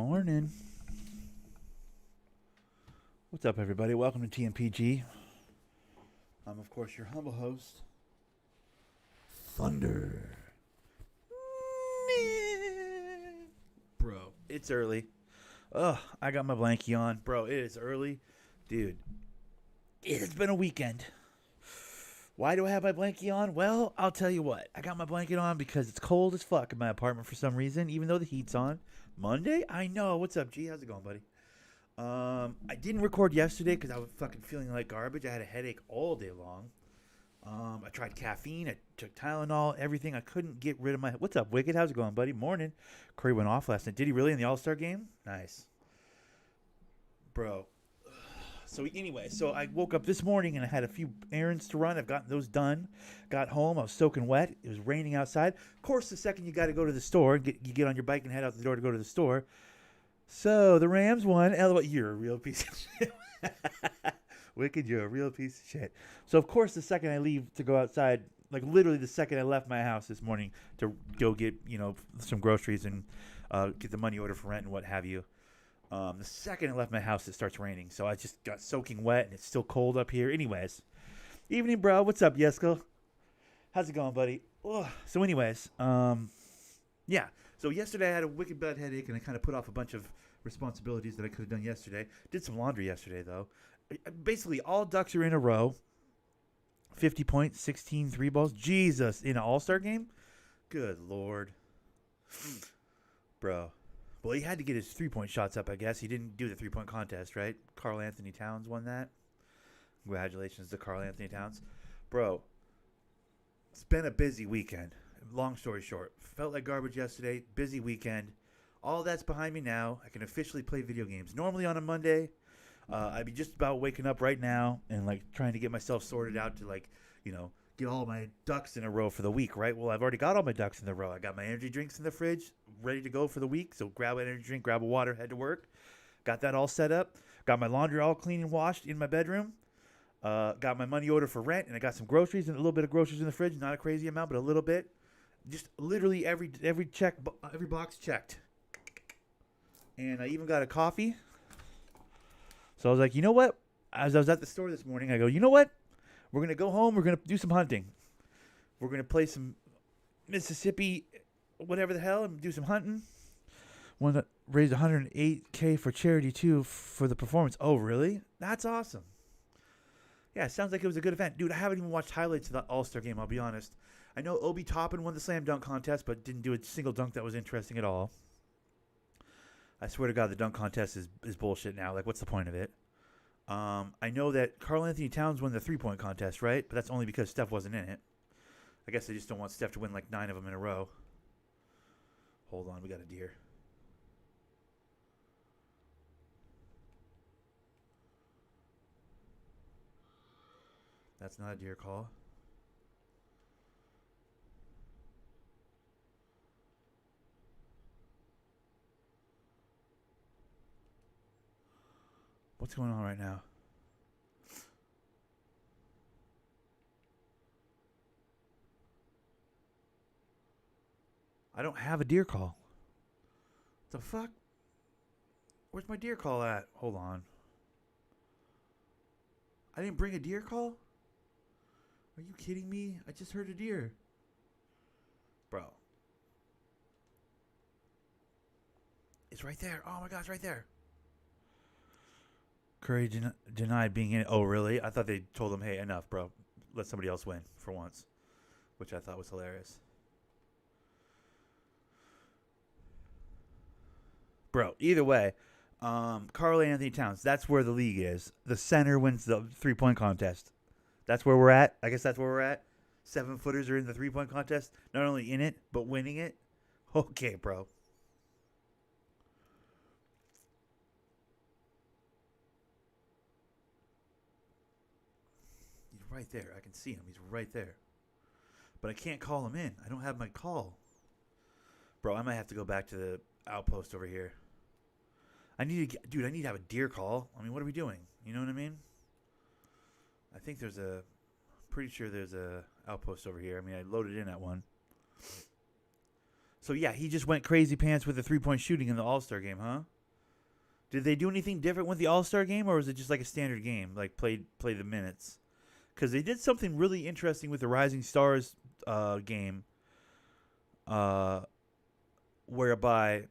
Morning. What's up, everybody? Welcome to TMPG. I'm, of course, your humble host, Thunder. Bro, it's early. Ugh, I got my blankie on. Bro, it is early. Dude, it's been a weekend. Why do I have my blankie on? Well, I'll tell you what. I got my blanket on because it's cold as fuck in my apartment for some reason, even though the heat's on. Monday? I know. What's up, G? How's it going, buddy? I didn't record yesterday because I was fucking feeling like garbage. I had a headache all day long. I tried caffeine. I took Tylenol, everything. I couldn't get rid of my... What's up, Wicked? How's it going, buddy? Morning. Curry went off last night. Did he really in the All-Star game? Nice. Bro. So anyway, I woke up this morning and I had a few errands to run. I've gotten those done. Got home. I was soaking wet. It was raining outside. Of course, the second you got to go to the store, you get on your bike and head out the door to go to the store. So the Rams won. You're a real piece of shit. Wicked, you're a real piece of shit. So, of course, the second I leave to go outside, like literally the second I left my house this morning to go get, some groceries and get the money order for rent and what have you, the second I left my house, it starts raining. So I just got soaking wet and it's still cold up here. Anyways, evening, bro. What's up, Yesko? How's it going, buddy? Ugh. So anyways, yeah. So yesterday I had a wicked bad headache and I kind of put off a bunch of responsibilities that I could have done yesterday. Did some laundry yesterday, though. Basically, all ducks are in a row. 50 points, 16 three balls. Jesus, in an all-star game? Good Lord. Bro. Well, he had to get his three-point shots up, I guess. He didn't do the three-point contest, right? Karl Anthony Towns won that. Congratulations to Karl Anthony Towns. Bro, it's been a busy weekend. Long story short, felt like garbage yesterday. Busy weekend. All that's behind me now. I can officially play video games. Normally on a Monday, I'd be just about waking up right now and trying to get myself sorted out to get all my ducks in a row for the week, right? Well, I've already got all my ducks in the row. I got my energy drinks in the fridge, ready to go for the week. So grab an energy drink, grab a water, head to work. Got that all set up. Got my laundry all clean and washed in my bedroom. Got my money order for rent, and I got some groceries and a little bit of groceries in the fridge. Not a crazy amount, but a little bit. Just literally every box checked. And I even got a coffee. So I was like, you know what? As I was at the store this morning, I go, you know what? We're going to go home. We're going to do some hunting. We're going to play some Mississippi, whatever the hell, and do some hunting. Want to raise $108K for charity, too, for the performance. Oh, really? That's awesome. Yeah, it sounds like it was a good event. Dude, I haven't even watched highlights of the All-Star game, I'll be honest. I know Obi Toppin won the slam dunk contest, but didn't do a single dunk that was interesting at all. I swear to God, the dunk contest is bullshit now. What's the point of it? I know that Karl Anthony Towns won the three-point contest, right? But that's only because Steph wasn't in it. I guess they just don't want Steph to win 9 of them in a row. Hold on, we got a deer. That's not a deer call. What's going on right now? I don't have a deer call. What the fuck? Where's my deer call at? Hold on. I didn't bring a deer call? Are you kidding me? I just heard a deer. Bro. It's right there. Oh my God, it's right there. Curry denied being in it. Oh, really? I thought they told him, hey, enough, bro. Let somebody else win for once, which I thought was hilarious. Bro, either way, Karl Anthony Towns, that's where the league is. The center wins the three-point contest. That's where we're at. I guess that's where we're at. 7-footers are in the three-point contest. Not only in it, but winning it. Okay, bro. Right there. I can see him. He's right there. But I can't call him in. I don't have my call. Bro, I might have to go back to the outpost over here. I need to have a deer call. I mean, what are we doing? You know what I mean? I think pretty sure there's a outpost over here. I mean, I loaded in at one. So, yeah, he just went crazy pants with the three-point shooting in the All-Star game, huh? Did they do anything different with the All Star game, or was it just like a standard game, like play the minutes? Because they did something really interesting with the Rising Stars game, uh, whereby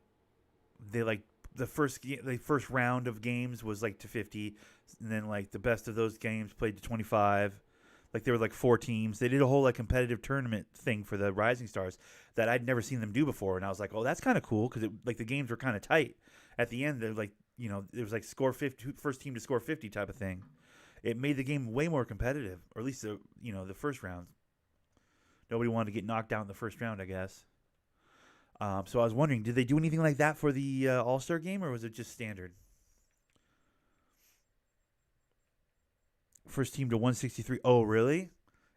they like the first round of games was like to 50, and then like the best of those games played to 25. Like there were like four teams. They did a whole like competitive tournament thing for the Rising Stars that I'd never seen them do before, and I was like, oh, that's kind of cool because like the games were kind of tight. At the end, they're like it was like score 50, first team to score 50 type of thing. It made the game way more competitive, or at least the first round. Nobody wanted to get knocked out in the first round, I guess. So I was wondering, did they do anything like that for the All Star game, or was it just standard? First team to 163. Oh, really?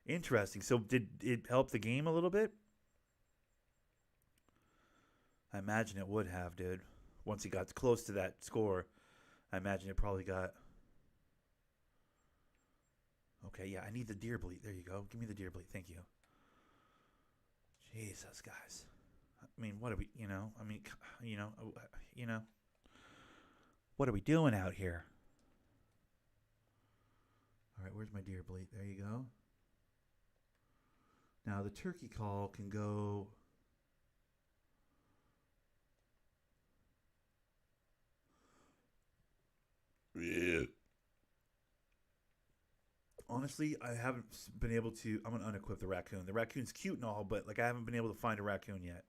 Interesting. So did it help the game a little bit? I imagine it would have, dude. Once he got close to that score, I imagine it probably got. Okay, yeah, I need the deer bleat. There you go. Give me the deer bleat. Thank you. Jesus, guys. I mean, what are we? I mean, you know, you know, what are we doing out here? All right, where's my deer bleat? There you go. Now the turkey call can go. Yeah. Honestly, I haven't been able to. I'm gonna unequip the raccoon. The raccoon's cute and all, but like I haven't been able to find a raccoon yet.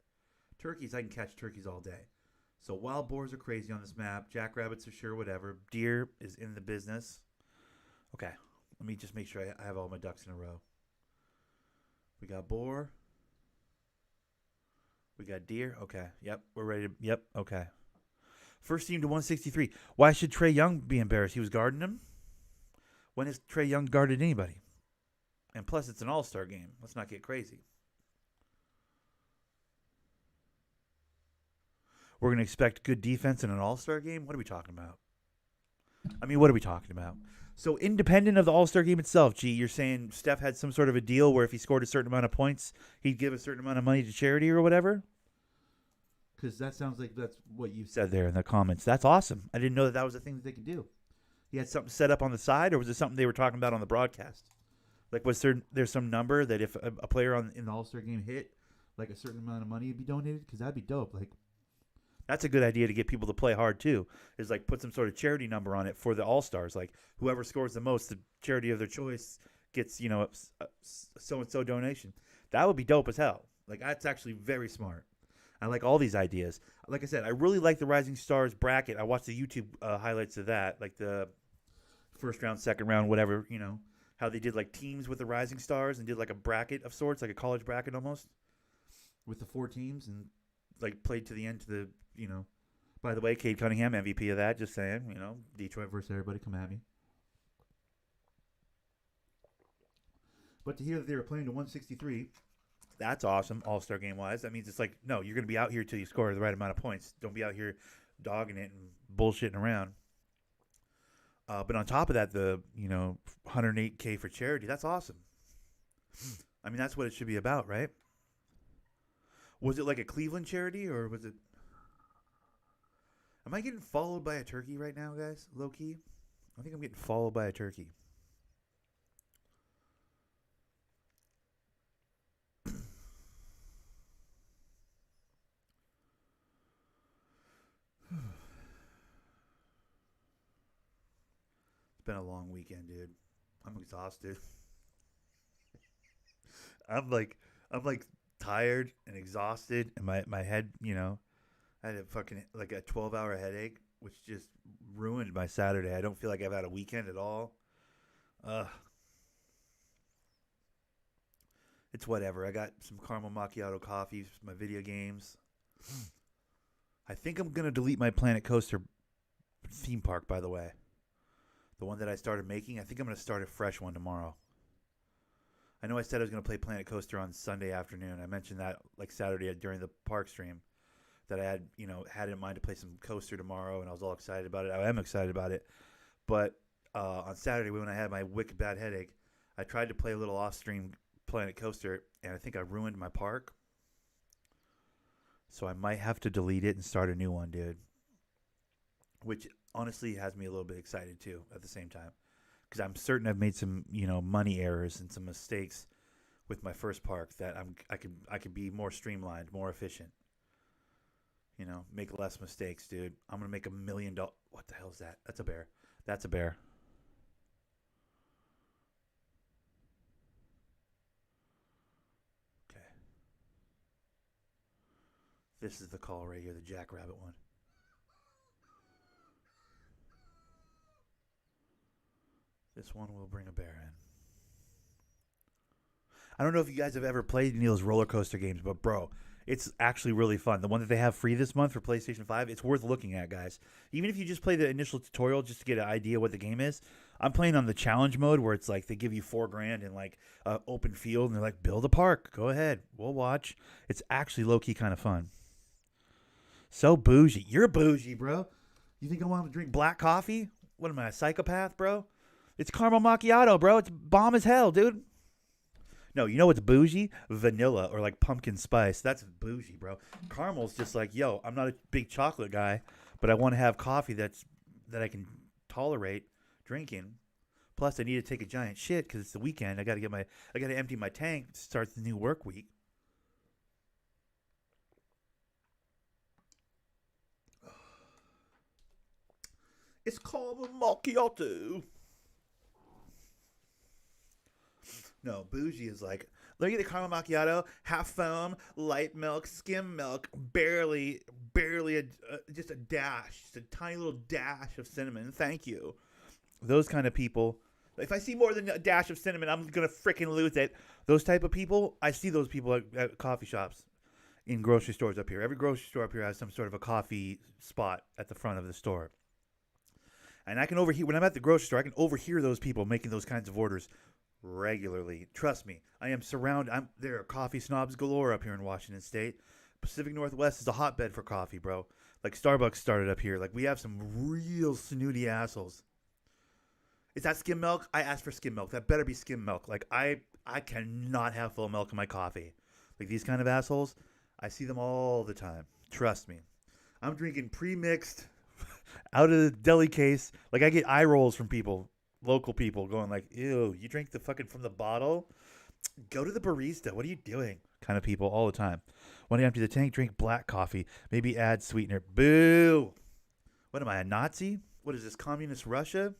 Turkeys, I can catch turkeys all day. So wild boars are crazy on this map. Jackrabbits are sure whatever. Deer is in the business. Okay, let me just make sure I have all my ducks in a row. We got boar. We got deer. Okay. Yep. We're ready to. Yep. Okay. First team to 163. Why should Trey Young be embarrassed? He was guarding him. When has Trey Young guarded anybody? And plus, it's an all-star game. Let's not get crazy. We're going to expect good defense in an all-star game? What are we talking about? I mean, what are we talking about? So independent of the all-star game itself, G, you're saying Steph had some sort of a deal where if he scored a certain amount of points, he'd give a certain amount of money to charity or whatever? Because that sounds like that's what you said there in the comments. That's awesome. I didn't know that was a thing that they could do. He had something set up on the side, or was it something they were talking about on the broadcast? Like, was there's some number that if a player in the All-Star game hit, like a certain amount of money would be donated? Because that'd be dope. Like, that's a good idea to get people to play hard too. Is like put some sort of charity number on it for the All-Stars. Like whoever scores the most, the charity of their choice gets so and so donation. That would be dope as hell. Like that's actually very smart. I like all these ideas. Like I said, I really like the Rising Stars bracket. I watched the YouTube highlights of that, like the first round, second round, whatever, how they did like teams with the Rising Stars and did like a bracket of sorts, like a college bracket almost, with the four teams and like played to the end to the, By the way, Cade Cunningham, MVP of that, just saying, Detroit versus everybody, come at me. But to hear that they were playing to 163, that's awesome, all-star game-wise. That means it's like, no, you're going to be out here till you score the right amount of points. Don't be out here dogging it and bullshitting around. But on top of that, the 108K for charity, that's awesome. I mean, that's what it should be about, right? Was it like a Cleveland charity, or was it... Am I getting followed by a turkey right now, guys? Low-key? I think I'm getting followed by a turkey. It's been a long weekend, dude. I'm exhausted. I'm like tired and exhausted, and my head, I had a fucking like a 12-hour headache, which just ruined my Saturday. I don't feel like I've had a weekend at all. It's whatever. I got some caramel macchiato coffee, my video games. I think I'm gonna delete my Planet Coaster theme park, by the way. The one that I started making. I think I'm gonna start a fresh one tomorrow. I know I said I was gonna play Planet Coaster on Sunday afternoon. I mentioned that like Saturday during the park stream. That I had in mind to play some coaster tomorrow, and I was all excited about it. I am excited about it. But on Saturday, when I had my wicked bad headache, I tried to play a little off-stream Planet Coaster, and I think I ruined my park. So I might have to delete it and start a new one, dude. Which honestly has me a little bit excited too at the same time because I'm certain I've made some money errors and some mistakes with my first park that I could be more streamlined, more efficient. Make less mistakes, dude. I'm gonna make $1 million. What the hell is that? That's a bear. That's a bear. Okay, this is the call right here, the jackrabbit one. This one will bring a bear in. I don't know if you guys have ever played any of those roller coaster games, but bro, it's actually really fun. The one that they have free this month for PlayStation 5, it's worth looking at, guys. Even if you just play the initial tutorial just to get an idea what the game is. I'm playing on the challenge mode where it's like they give you $4,000 in like open field and they're like, build a park. Go ahead. We'll watch. It's actually low key kind of fun. So bougie. You're bougie, bro. You think I want to drink black coffee? What am I, a psychopath, bro? It's caramel macchiato, bro. It's bomb as hell, dude. No, you know what's bougie? Vanilla or like pumpkin spice. That's bougie, bro. Caramel's just like, yo, I'm not a big chocolate guy, but I want to have coffee that I can tolerate drinking. Plus, I need to take a giant shit because it's the weekend. I got to empty my tank to start the new work week. It's caramel macchiato. No, bougie is like, look at the caramel macchiato, half foam, light milk, skim milk, barely just a dash, just a tiny little dash of cinnamon. Thank you. Those kind of people. If I see more than a dash of cinnamon, I'm gonna freaking lose it. Those type of people, I see those people at coffee shops, in grocery stores up here. Every grocery store up here has some sort of a coffee spot at the front of the store. And I can overhear, when I'm at the grocery store, I can overhear those people making those kinds of orders regularly. Trust me, I am surrounded. There are coffee snobs galore up here in Washington State. Pacific Northwest is a hotbed for coffee, bro. Like Starbucks started up here. Like we have some real snooty assholes. Is that skim milk? I asked for skim milk. That better be skim milk. Like I cannot have full milk in my coffee. Like these kind of assholes, I see them all the time. Trust me. I'm drinking pre-mixed out of the deli case. Like I get eye rolls from people, local people, going like, "Ew, you drink the fucking from the bottle? Go to the barista. What are you doing?" Kind of people all the time. When I empty the tank, drink black coffee. Maybe add sweetener. Boo! What am I, a Nazi? What is this, communist Russia?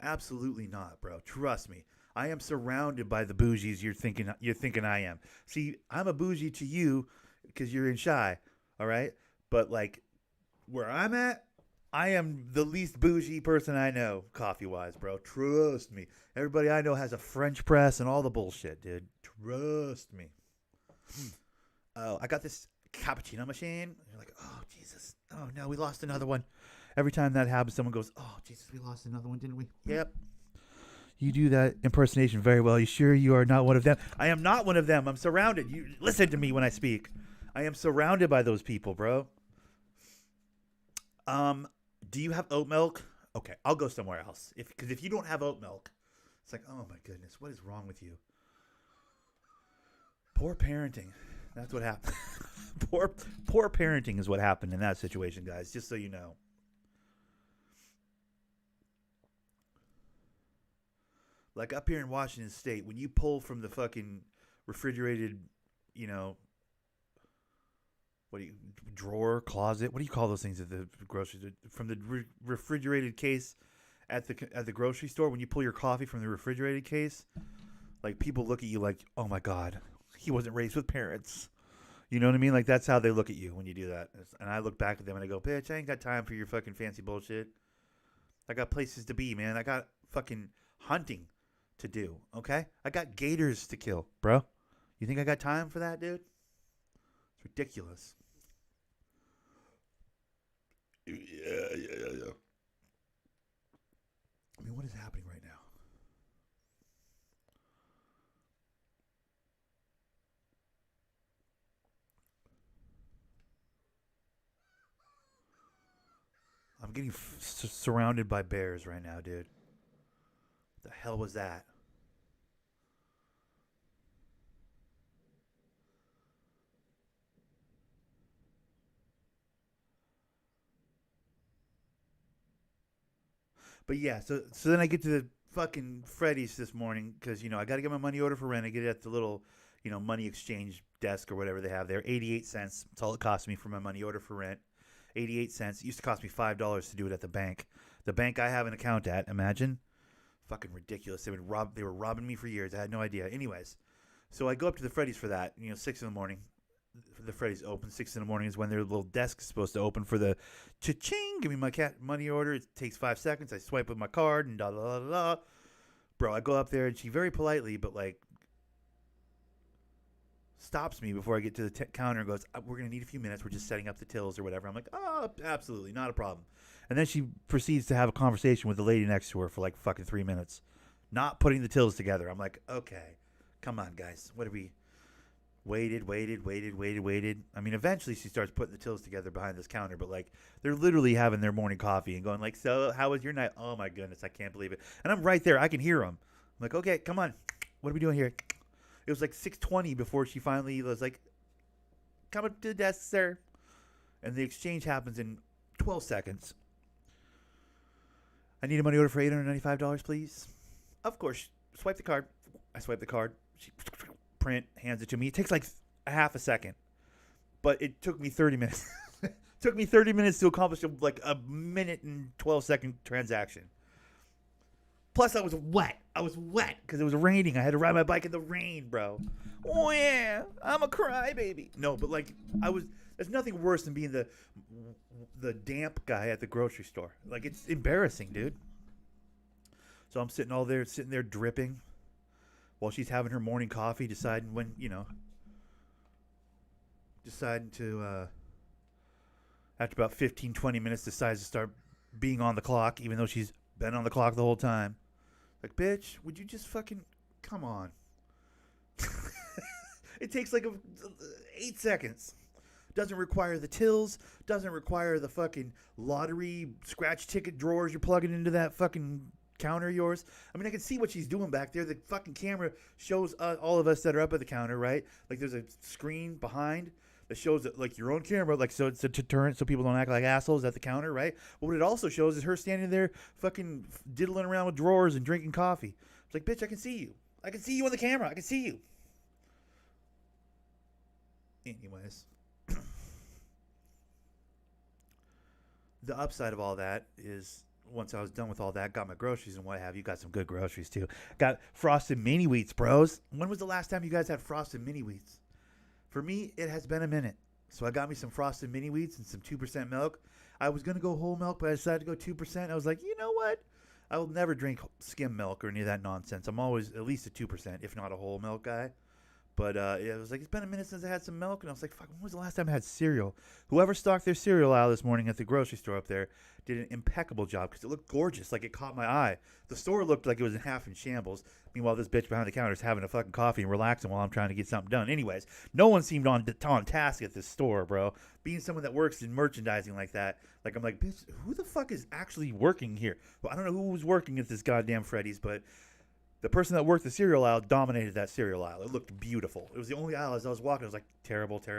Absolutely not, bro. Trust me. I am surrounded by the bougies you're thinking I am. See, I'm a bougie to you because you're in shy, all right? But like where I'm at, I am the least bougie person I know, coffee wise, bro. Trust me. Everybody I know has a French press and all the bullshit, dude. Trust me. Oh, I got this cappuccino machine. You're like, oh Jesus. Oh no, we lost another one. Every time that happens, someone goes, "Oh Jesus, we lost another one, didn't we?" Yep. You do that impersonation very well. You sure you are not one of them? I am not one of them. I'm surrounded. You listen to me when I speak. I am surrounded by those people, bro. Do you have oat milk? Okay, I'll go somewhere else. Because if you don't have oat milk, it's like, oh my goodness, what is wrong with you? Poor parenting. That's what happened. poor parenting is what happened in that situation, guys. Just so you know. Like up here in Washington State, when you pull from the fucking refrigerated, you know, what do you drawer, closet? What do you call those things at the grocery from the refrigerated case at the grocery store? When you pull your coffee from the refrigerated case, like people look at you like, "Oh my God, he wasn't raised with parents." You know what I mean? Like that's how they look at you when you do that. And I look back at them and I go, "Bitch, I ain't got time for your fucking fancy bullshit. I got places to be, man. I got fucking hunting to do, okay? I got gators to kill, bro. You think I got time for that, dude? It's ridiculous." Yeah. I mean, what is happening right now? I'm getting surrounded by bears right now, dude. What the hell was that? But yeah, so then I get to the fucking Freddy's this morning because I got to get my money order for rent. I get it at the little money exchange desk or whatever they have there. 88 cents. That's all it cost me for my money order for rent. 88 cents. It used to cost me $5 to do it at the bank. The bank I have an account at. Imagine, fucking ridiculous. They were robbing me for years. I had no idea. Anyways, so I go up to the Freddy's for that. 6 in the morning. The Freddy's open. 6 in the morning is when their little desk is supposed to open for the cha-ching. Give me my money order. It takes 5 seconds. I swipe with my card and da da da da. Bro, I go up there and she very politely, but like, stops me before I get to the counter and goes, "We're gonna need a few minutes. We're just setting up the tills or whatever." I'm like, "Oh, absolutely, not a problem." And then she proceeds to have a conversation with the lady next to her for like fucking 3 minutes, not putting the tills together. I'm like, "Okay, come on, guys. What are we?" Waited. I mean, eventually she starts putting the tills together behind this counter, but like they're literally having their morning coffee and going like, "So, how was your night?" "Oh my goodness, I can't believe it." And I'm right there. I can hear them. I'm like, "Okay, come on. What are we doing here?" It was like 6:20 before she finally was like, "Come up to the desk, sir." And the exchange happens in 12 seconds. "I need a money order for $895, please." Of course, swipe the card. I swipe the card. She print, hands it to me. It takes like a half a second, but it took me 30 minutes. It took me 30 minutes to accomplish like a minute and 12-second transaction. Plus, I was wet. Because it was raining. I had to ride my bike in the rain, bro. Oh, yeah. I'm a crybaby. No, but like, there's nothing worse than being the damp guy at the grocery store. Like, it's embarrassing, dude. So I'm sitting there dripping while she's having her morning coffee, deciding to, after about 15, 20 minutes, decides to start being on the clock, even though she's been on the clock the whole time. Like, bitch, would you just fucking come on? It takes like 8 seconds. Doesn't require the tills. Doesn't require the fucking lottery scratch ticket drawers you're plugging into that fucking counter of yours. I mean, I can see what she's doing back there. The fucking camera shows all of us that are up at the counter, right? Like, there's a screen behind that shows it, like, your own camera, like, so it's a deterrent so people don't act like assholes at the counter, right? But what it also shows is her standing there fucking diddling around with drawers and drinking coffee. It's like, bitch, I can see you. I can see you on the camera. I can see you. Anyways. The upside of all that is, once I was done with all that, got my groceries and what have you. Got some good groceries, too. Got frosted mini wheats, bros. When was the last time you guys had frosted mini wheats? For me, it has been a minute. So I got me some frosted mini wheats and some 2% milk. I was going to go whole milk, but I decided to go 2%. I was like, you know what? I will never drink skim milk or any of that nonsense. I'm always at least a 2%, if not a whole milk guy. But it was like, it's been a minute since I had some milk. And I was like, fuck, when was the last time I had cereal? Whoever stocked their cereal aisle this morning at the grocery store up there did an impeccable job because it looked gorgeous. Like, it caught my eye. The store looked like it was half in shambles. Meanwhile, this bitch behind the counter is having a fucking coffee and relaxing while I'm trying to get something done. Anyways, no one seemed on task at this store, bro. Being someone that works in merchandising like that, like, I'm like, bitch, who the fuck is actually working here? Well, I don't know who was working at this goddamn Freddy's, but the person that worked the cereal aisle dominated that cereal aisle. It looked beautiful. It was the only aisle as I was walking. I was like, terrible. I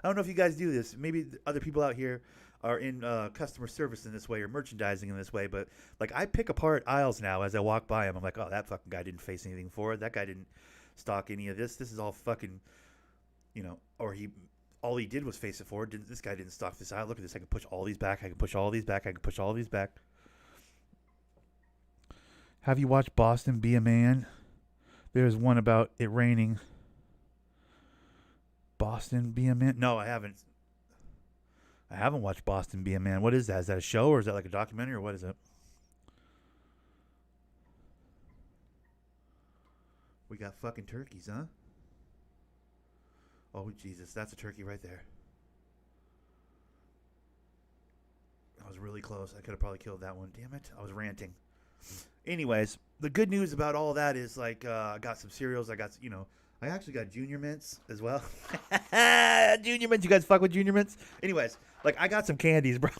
don't know if you guys do this. Maybe other people out here are in customer service in this way or merchandising in this way. But, like, I pick apart aisles now as I walk by them. I'm like, oh, that fucking guy didn't face anything for it. That guy didn't stock any of this. This is all fucking, or all he did was face it forward. This guy didn't stock this aisle. Look at this. I can push all these back. I can push all these back. I can push all these back. Have you watched Boston Be a Man? There's one about it raining. Boston Be a Man? No, I haven't. I haven't watched Boston Be a Man. What is that? Is that a show or is that like a documentary or what is it? We got fucking turkeys, huh? Oh, Jesus. That's a turkey right there. I was really close. I could have probably killed that one. Damn it. I was ranting. Anyways, the good news about all that is, like, I got some cereals. I actually got Junior Mints as well. Junior Mints. You guys fuck with Junior Mints? Anyways, like, I got some candies, bro.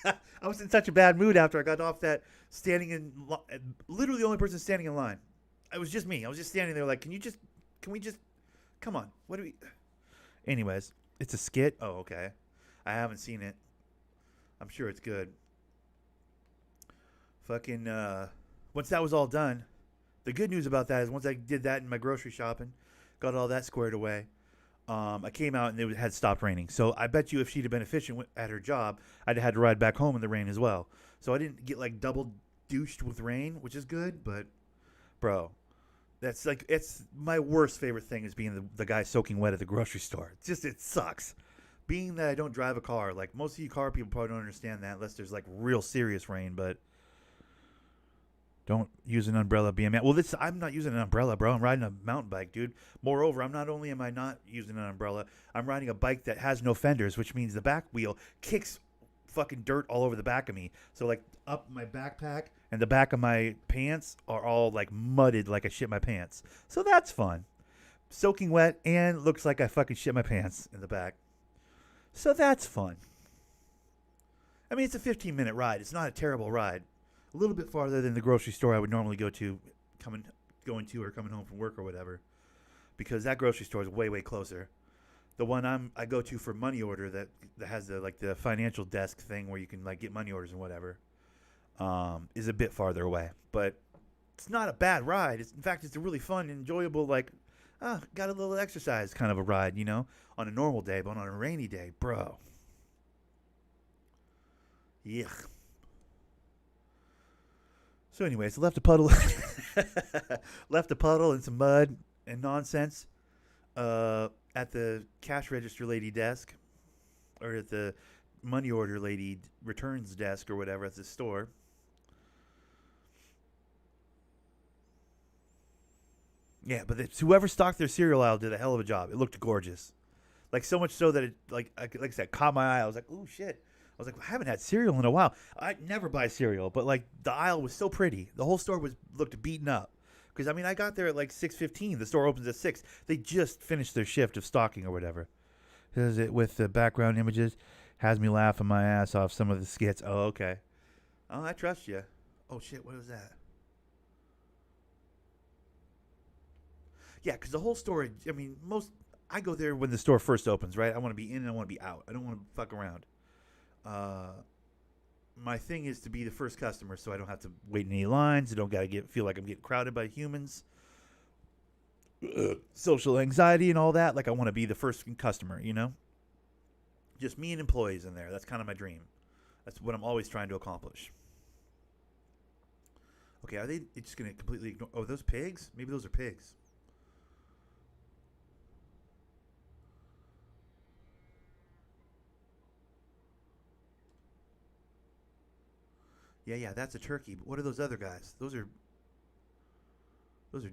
I was in such a bad mood after I got off that literally the only person standing in line. It was just me. I was just standing there like, can we just, come on. What do we, anyways, it's a skit. Oh, okay. I haven't seen it. I'm sure it's good. Fucking, once that was all done, the good news about that is once I did that in my grocery shopping, got all that squared away, I came out and it had stopped raining. So I bet you if she'd have been efficient at her job, I'd have had to ride back home in the rain as well. So I didn't get like double douched with rain, which is good. But bro, that's like it's my worst favorite thing is being the guy soaking wet at the grocery store. It's just it sucks. Being that I don't drive a car, like most of you car people probably don't understand that unless there's like real serious rain. But don't use an umbrella, be a man. Well, I'm not using an umbrella, bro. I'm riding a mountain bike, dude. Moreover, I'm not only am I not using an umbrella, I'm riding a bike that has no fenders, which means the back wheel kicks fucking dirt all over the back of me. So like up my backpack and the back of my pants are all like mudded like I shit my pants. So that's fun. Soaking wet and looks like I fucking shit my pants in the back. So that's fun. I mean, it's a 15-minute ride. It's not a terrible ride. A little bit farther than the grocery store I would normally go to, going to or coming home from work or whatever, because that grocery store is way closer. The one I go to for money order that has the financial desk thing where you can like get money orders and whatever, is a bit farther away. But it's not a bad ride. In fact, it's a really fun, enjoyable got a little exercise kind of a ride, on a normal day, but on a rainy day, bro. Yuck. So anyways, left a puddle and some mud and nonsense at the cash register lady desk or at the money order lady returns desk or whatever at the store. Yeah, but whoever stocked their cereal aisle did a hell of a job. It looked gorgeous. Like so much so that it like I said caught my eye. I was like, "Ooh shit." I was like, I haven't had cereal in a while. I never buy cereal, but like the aisle was so pretty. The whole store looked beaten up. Because I mean, I got there at like 6:15. The store opens at 6. They just finished their shift of stocking or whatever. Does it with the background images? Has me laughing my ass off some of the skits. Oh, okay. Oh, I trust you. Oh shit, what was that? Yeah, because the whole store. I mean, I go there when the store first opens, right? I want to be in and I want to be out. I don't want to fuck around. My thing is to be the first customer, so I don't have to wait in any lines. I don't gotta feel like I'm getting crowded by humans. Social anxiety and all that. Like I want to be the first customer, Just me and employees in there. That's kind of my dream. That's what I'm always trying to accomplish. Okay, are they just gonna completely ignore? Oh, those pigs? Maybe those are pigs. Yeah, that's a turkey. But what are those other guys? Those are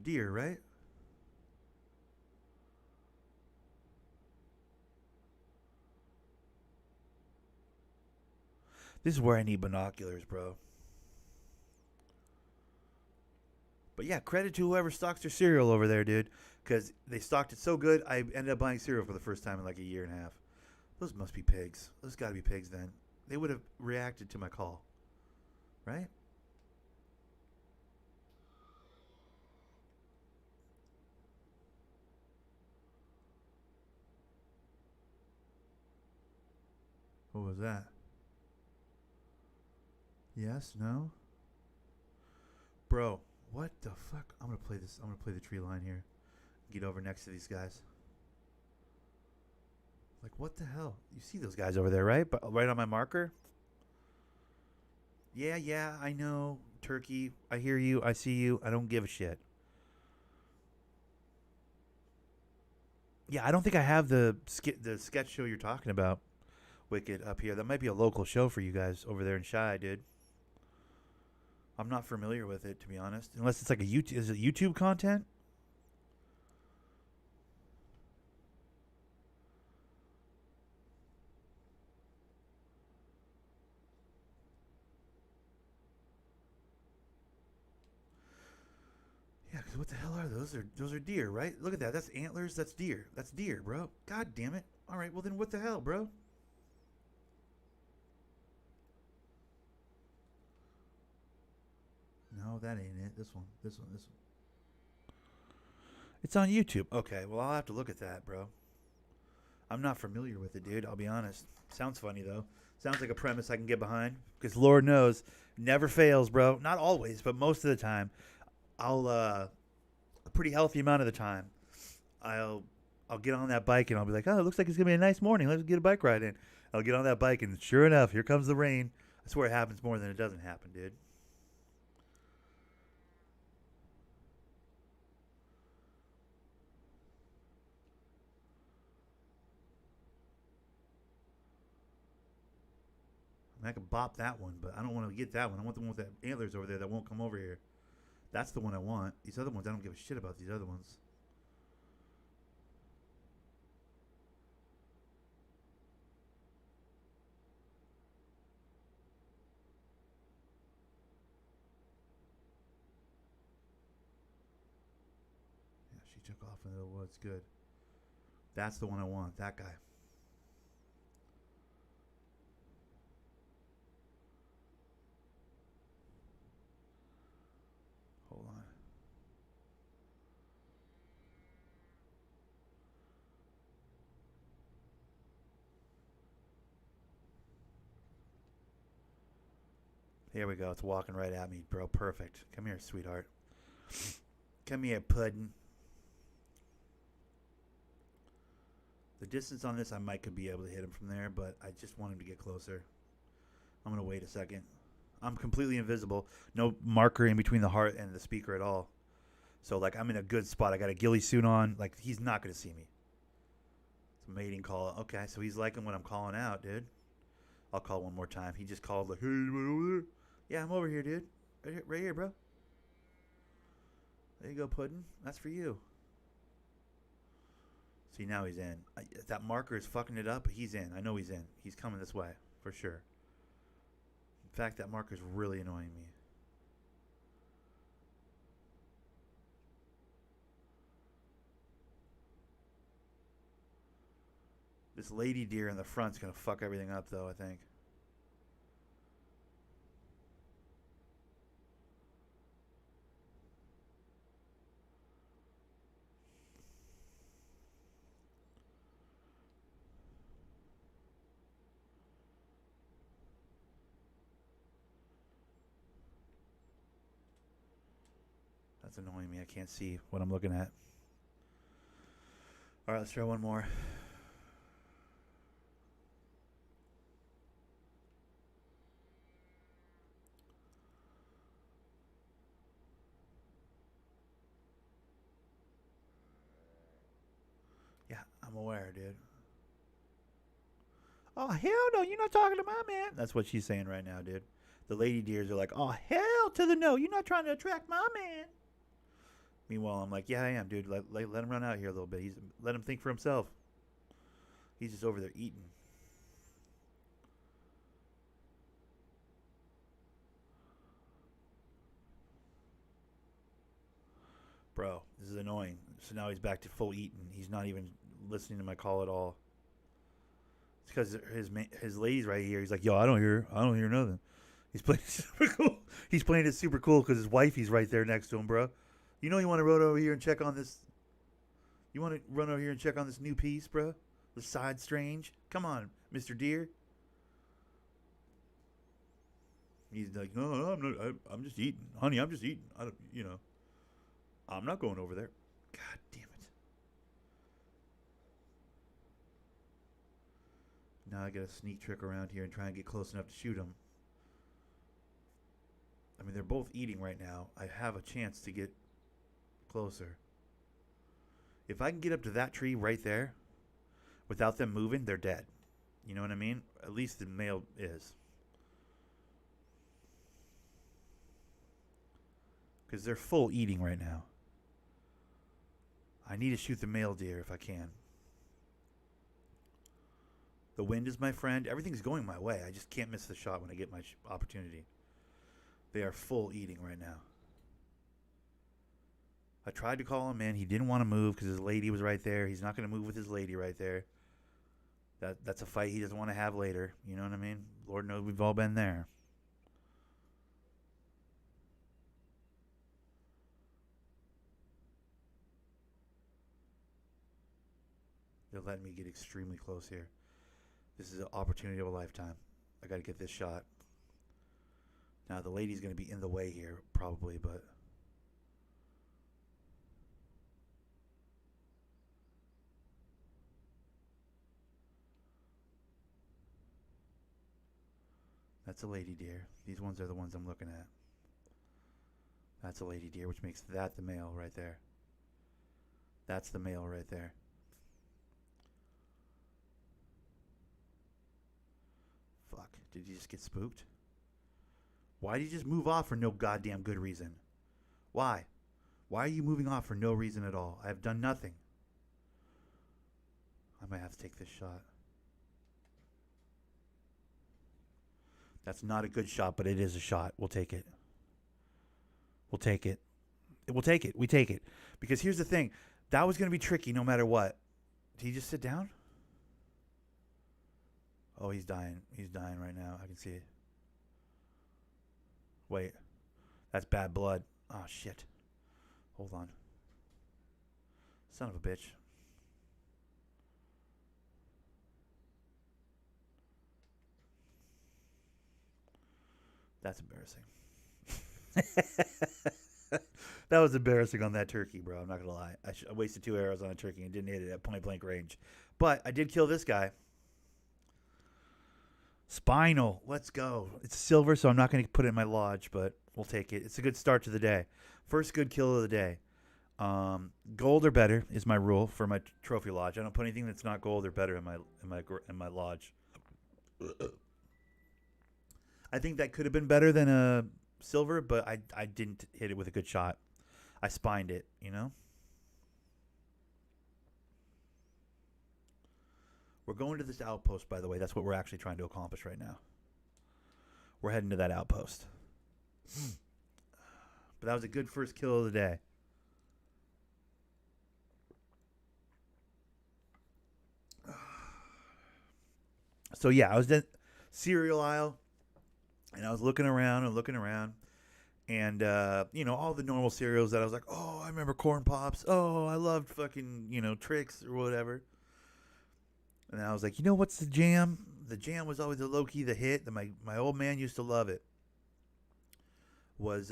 deer, right? This is where I need binoculars, bro. But yeah, credit to whoever stocks their cereal over there, dude. Because they stocked it so good, I ended up buying cereal for the first time in like a year and a half. Those must be pigs. Those got to be pigs then. They would have reacted to my call, right? What was that? Yes, no? Bro, what the fuck? I'm going to play this. I'm going to play the tree line here. Get over next to these guys. Like, what the hell? You see those guys over there, right? But right on my marker? Yeah, I know. Turkey, I hear you. I see you. I don't give a shit. Yeah, I don't think I have the sketch show you're talking about, Wicked, up here. That might be a local show for you guys over there in Shy, dude. I'm not familiar with it, to be honest. Unless it's like a YouTube. Is it YouTube content? Yeah, because what the hell are those? Those are deer, right? Look at that. That's antlers. That's deer. That's deer, bro. God damn it. All right, well then what the hell, bro? No, that ain't it. This one. This one. This one. It's on YouTube. Okay, well I'll have to look at that, bro. I'm not familiar with it, dude. I'll be honest. Sounds funny though. Sounds like a premise I can get behind. Because Lord knows, never fails, bro. Not always, but most of the time, I'll a pretty healthy amount of the time, I'll I'll get on that bike and I'll be like, oh, it looks like it's gonna be a nice morning. Let's get a bike ride in. I'll get on that bike and sure enough, here comes the rain. I swear it happens more than it doesn't happen, dude. I mean, I could bop that one, but I don't want to get that one. I want the one with the antlers over there that won't come over here. That's the one I want. These other ones, I don't give a shit about these other ones. Yeah, she took off into the woods. Good. That's the one I want. That guy. Hold on. Here we go. It's walking right at me, bro. Perfect. Come here, sweetheart. Come here, puddin'. The distance on this, I might could be able to hit him from there, but I just want him to get closer. I'm going to wait a second. I'm completely invisible. No marker in between the heart and the speaker at all. So, like, I'm in a good spot. I got a ghillie suit on. Like, he's not going to see me. It's a mating call. Okay, so he's liking what I'm calling out, dude. I'll call one more time. He just called, like, hey, you over there? Yeah, I'm over here, dude. Right here, bro. There you go, Puddin'. That's for you. See, now he's in. That marker is fucking it up, but he's in. I know he's in. He's coming this way, for sure. In fact, that marker is really annoying me. This lady deer in the front's going to fuck everything up, though, I think. That's annoying me. I can't see what I'm looking at. All right, let's try one more. Yeah, I'm aware, dude. Oh, hell no, you're not talking to my man. That's what she's saying right now, dude. The lady deers are like, oh, hell to the no. You're not trying to attract my man. Meanwhile, I'm like, yeah, I am, dude. Let him run out here a little bit. Let him think for himself. He's just over there eating. Bro, this is annoying. So now he's back to full eating. He's not even listening to my call at all. It's because his lady's right here. He's like, yo, I don't hear nothing. He's playing super cool. He's playing it super cool because his wifey's right there next to him, bro. You know you want to run over here and check on this. You want to run over here and check on this new piece, bro? The side strange. Come on, Mr. Deer. He's like, no, I'm not. I'm just eating, honey. I'm just eating. I don't, I'm not going over there. God damn it. Now I got to sneak trick around here and try and get close enough to shoot him. I mean, they're both eating right now. I have a chance to get closer. If I can get up to that tree right there without them moving, they're dead. You know what I mean? At least the male is. Because they're full eating right now. I need to shoot the male deer if I can. The wind is my friend. Everything's going my way. I just can't miss the shot when I get my opportunity. They are full eating right now. I tried to call him in. He didn't want to move because his lady was right there. He's not going to move with his lady right there. That's a fight he doesn't want to have later. You know what I mean? Lord knows we've all been there. They're letting me get extremely close here. This is an opportunity of a lifetime. I got to get this shot. Now, the lady's going to be in the way here, probably, but... That's a lady deer. These ones are the ones I'm looking at. That's a lady deer, which makes that the male right there. That's the male right there. Fuck. Did you just get spooked? Why did you just move off for no goddamn good reason? Why? Why are you moving off for no reason at all? I have done nothing. I might have to take this shot. That's not a good shot, but it is a shot. We'll take it. We'll take it. We'll take it. We take it. Because here's the thing. That was going to be tricky no matter what. Did he just sit down? Oh, he's dying. He's dying right now. I can see it. Wait. That's bad blood. Oh, shit. Hold on. Son of a bitch. That's embarrassing. That was embarrassing on that turkey, bro. I'm not going to lie. I wasted 2 arrows on a turkey and didn't hit it at point-blank range. But I did kill this guy. Spinal. Let's go. It's silver, so I'm not going to put it in my lodge, but we'll take it. It's a good start to the day. First good kill of the day. Gold or better is my rule for my trophy lodge. I don't put anything that's not gold or better in my lodge. I think that could have been better than a silver, but I didn't hit it with a good shot. I spined it, you know? We're going to this outpost, by the way. That's what we're actually trying to accomplish right now. We're heading to that outpost. But that was a good first kill of the day. So, yeah, I was in cereal aisle. And I was looking around. And, all the normal cereals that I was like, oh, I remember Corn Pops. Oh, I loved fucking, Trix or whatever. And I was like, what's the jam? The jam was always the low-key, the hit. That my old man used to love it. Was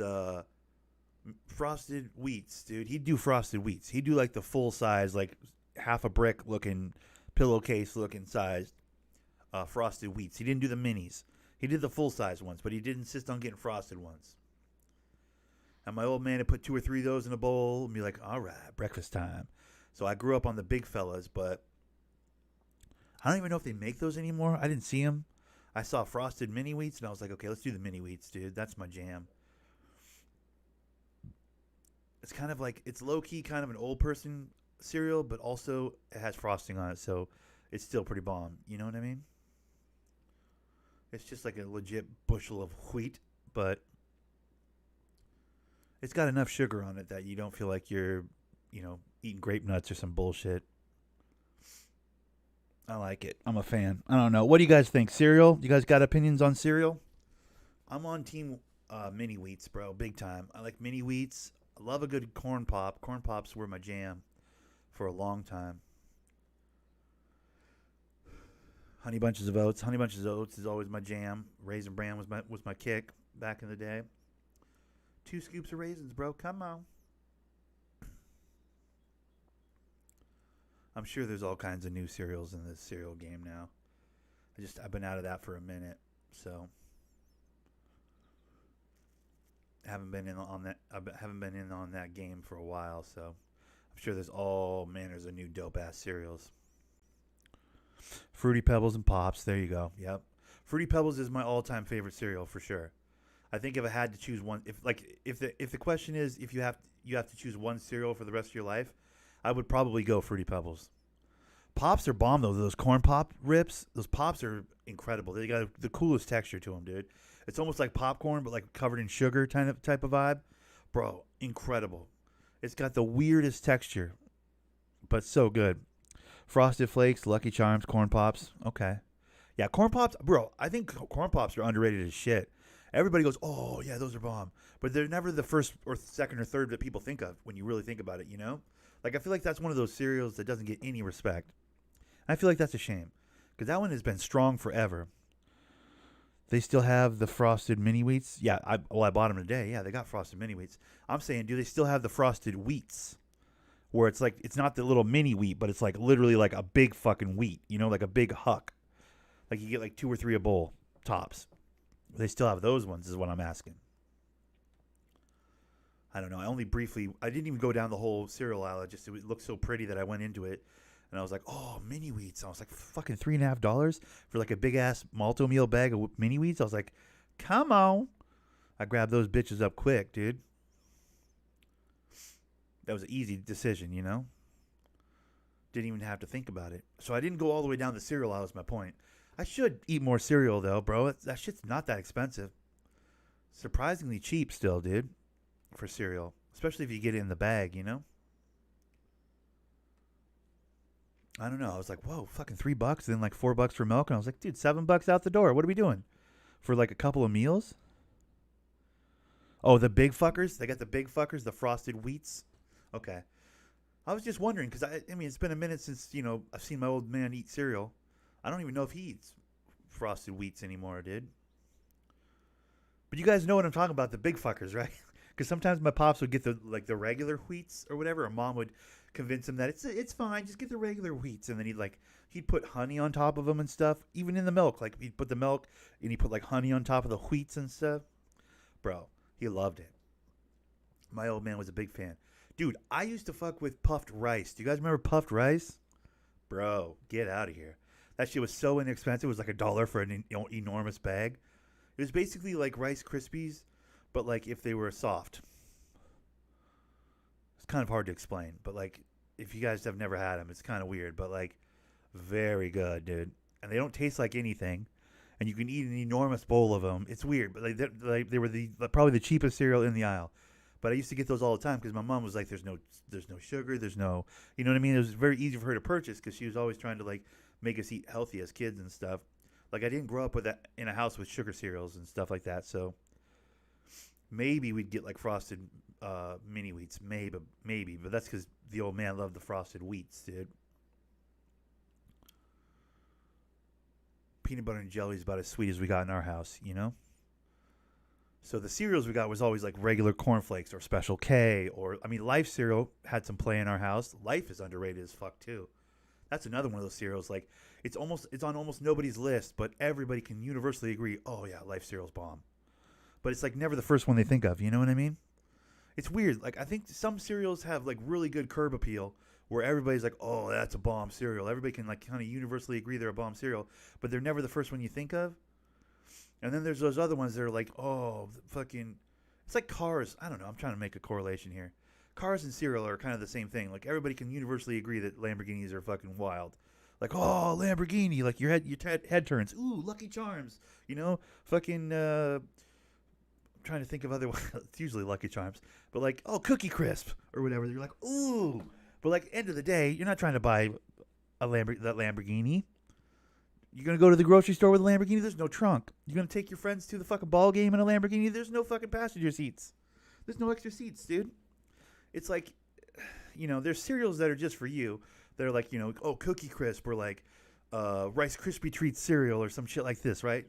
Frosted Wheats, dude. He'd do Frosted Wheats. He'd do like the full size, like half a brick looking, pillowcase looking size Frosted Wheats. He didn't do the minis. He did the full-size ones, but he did insist on getting frosted ones. And my old man would put 2 or 3 of those in a bowl and be like, all right, breakfast time. So I grew up on the big fellas, but I don't even know if they make those anymore. I didn't see them. I saw frosted mini wheats, and I was like, okay, let's do the mini wheats, dude. That's my jam. It's kind of like, it's low-key kind of an old person cereal, but also it has frosting on it, so it's still pretty bomb. You know what I mean? It's just like a legit bushel of wheat, but it's got enough sugar on it that you don't feel like you're, eating grape nuts or some bullshit. I like it. I'm a fan. I don't know. What do you guys think? Cereal? You guys got opinions on cereal? I'm on team mini wheats, bro. Big time. I like mini wheats. I love a good corn pop. Corn pops were my jam for a long time. Honey Bunches of Oats. Honey Bunches of Oats is always my jam. Raisin Bran was my kick back in the day. 2 scoops of raisins, bro. Come on. I'm sure there's all kinds of new cereals in this cereal game now. I've been out of that for a minute, so I haven't been in on that game for a while. So I'm sure there's all manners of new dope ass cereals. Fruity Pebbles and Pops. There you go. Yep. Fruity Pebbles is my all-time favorite cereal for sure. I think if I had to choose one, if the question is if you have to choose one cereal for the rest of your life, I would probably go Fruity Pebbles. Pops are bomb though. Those corn pop rips, those pops are incredible. They got the coolest texture to them, dude. It's almost like popcorn, but like covered in sugar type of vibe. Bro, incredible. It's got the weirdest texture, but so good. Frosted Flakes, Lucky Charms, Corn Pops. Okay. Yeah, Corn Pops, bro, I think Corn Pops are underrated as shit. Everybody goes, oh, yeah, those are bomb. But they're never the first or second or third that people think of when you really think about it, Like, I feel like that's one of those cereals that doesn't get any respect. I feel like that's a shame because that one has been strong forever. They still have the frosted mini wheats. Yeah, I bought them today. Yeah, they got frosted mini wheats. I'm saying, do they still have the frosted wheats? Where it's like, it's not the little mini wheat, but it's like literally like a big fucking wheat, like a big huck. Like you get like 2 or 3 a bowl, tops. They still have those ones, is what I'm asking. I don't know. I didn't even go down the whole cereal aisle. It looked so pretty that I went into it. And I was like, oh, mini wheats. I was like, fucking $3.50 for like a big ass malto meal bag of mini wheats. I was like, come on. I grabbed those bitches up quick, dude. That was an easy decision, Didn't even have to think about it. So I didn't go all the way down the cereal aisle, is my point. I should eat more cereal, though, bro. That shit's not that expensive. Surprisingly cheap still, dude, for cereal. Especially if you get it in the bag, I don't know. I was like, whoa, fucking $3, then like $4 for milk. And I was like, dude, $7 out the door. What are we doing? For like a couple of meals? Oh, the big fuckers? They got the big fuckers, the frosted wheats? Okay. I was just wondering, because I mean, it's been a minute since, I've seen my old man eat cereal. I don't even know if he eats frosted wheats anymore, dude. But you guys know what I'm talking about, the big fuckers, right? Because sometimes my pops would get the regular wheats or whatever, or mom would convince him that it's fine, just get the regular wheats, and then he'd put honey on top of them and stuff, even in the milk. Like he'd put the milk and he'd put like honey on top of the wheats and stuff. Bro, he loved it. My old man was a big fan. Dude, I used to fuck with puffed rice. Do you guys remember puffed rice? Bro, get out of here. That shit was so inexpensive. It was like $1 for an enormous bag. It was basically like Rice Krispies, but like if they were soft. It's kind of hard to explain, but like if you guys have never had them, it's kind of weird, but like very good, dude. And they don't taste like anything, and you can eat an enormous bowl of them. It's weird, but they were probably the cheapest cereal in the aisle. But I used to get those all the time because my mom was like, "There's no sugar, there's no, you know what I mean." It was very easy for her to purchase because she was always trying to like make us eat healthy as kids and stuff. Like I didn't grow up in a house with sugar cereals and stuff like that, so maybe we'd get like frosted mini wheats, maybe, but that's because the old man loved the frosted wheats, dude. Peanut butter and jelly is about as sweet as we got in our house, So the cereals we got was always like regular cornflakes or Special K, or I mean Life cereal had some play in our house. Life is underrated as fuck too. That's another one of those cereals. Like it's on almost nobody's list, but everybody can universally agree. Oh yeah, Life cereal's bomb. But it's like never the first one they think of. You know what I mean? It's weird. Like I think some cereals have like really good curb appeal, where everybody's like, oh, that's a bomb cereal. Everybody can like kind of universally agree they're a bomb cereal, but they're never the first one you think of. And then there's those other ones that are like, oh, fucking, it's like Cars. I don't know. I'm trying to make a correlation here. Cars and cereal are kind of the same thing. Like everybody can universally agree that Lamborghinis are fucking wild. Like, oh, Lamborghini, like your head turns. Ooh, Lucky Charms. Fucking. I'm trying to think of other ones. It's usually Lucky Charms, but like, oh, Cookie Crisp or whatever. You're like, ooh, but like, end of the day, you're not trying to buy that Lamborghini. You're going to go to the grocery store with a Lamborghini? There's no trunk. You're going to take your friends to the fucking ball game in a Lamborghini? There's no fucking passenger seats. There's no extra seats, dude. It's like, there's cereals that are just for you. They're like, oh, Cookie Crisp or like Rice Krispie Treat cereal or some shit like this, right?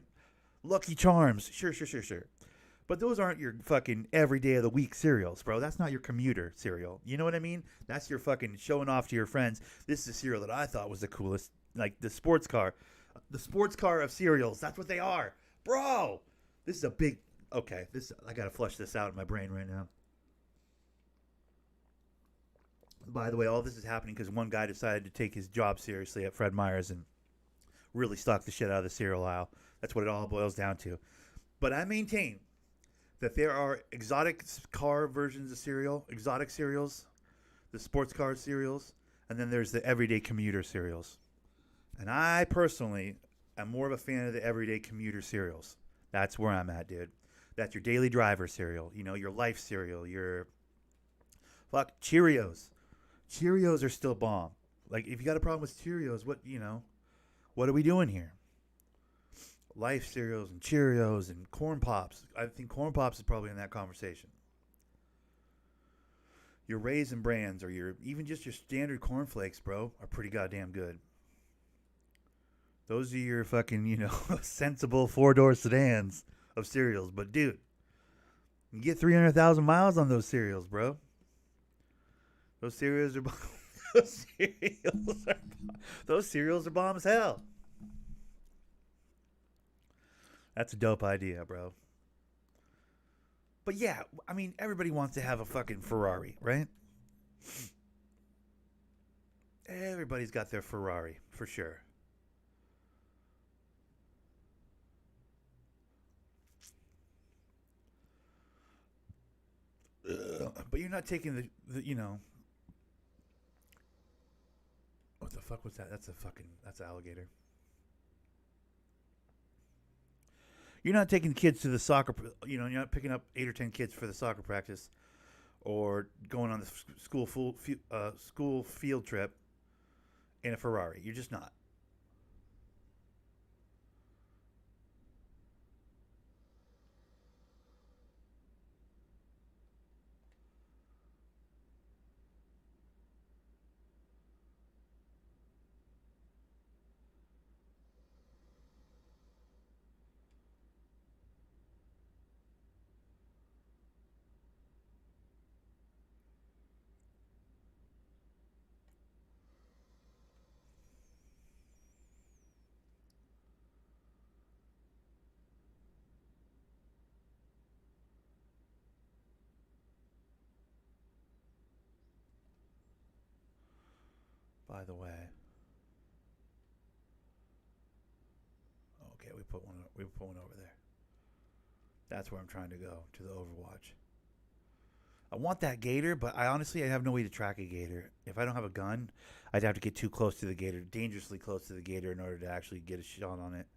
Lucky Charms. Sure. But those aren't your fucking every day of the week cereals, bro. That's not your commuter cereal. You know what I mean? That's your fucking showing off to your friends. This is a cereal that I thought was the coolest. Like the sports car. The sports car of cereals. That's what they are. Bro, this is a big... Okay, I got to flush this out in my brain right now. By the way, all this is happening because one guy decided to take his job seriously at Fred Meyer's and really stock the shit out of the cereal aisle. That's what it all boils down to. But I maintain that there are exotic car versions of cereal, exotic cereals, the sports car cereals, and then there's the everyday commuter cereals. And I personally am more of a fan of the everyday commuter cereals. That's where I'm at, dude. That's your daily driver cereal. Your Life cereal. Your Cheerios. Cheerios are still bomb. Like, if you got a problem with Cheerios, what are we doing here? Life cereals and Cheerios and Corn Pops. I think Corn Pops is probably in that conversation. Your Raisin Brands or even just your standard cornflakes, bro, are pretty goddamn good. Those are your fucking, sensible four-door sedans of cereals. But, dude, you get 300,000 miles on those cereals, bro. Those cereals are those cereals are those cereals are bomb as hell. That's a dope idea, bro. But yeah, I mean, everybody wants to have a fucking Ferrari, right? Everybody's got their Ferrari, for sure. But you're not taking the. What the fuck was that? That's an alligator. You're not taking kids to the soccer, you're not picking up 8 or 10 kids for the soccer practice or going on the school field trip in a Ferrari. You're just not. By the way, okay, we put one over there. That's where I'm trying to go, to the Overwatch. I want that gator, but I have no way to track a gator. If I don't have a gun, I'd have to get too close to the gator, dangerously close to the gator, in order to actually get a shot on it.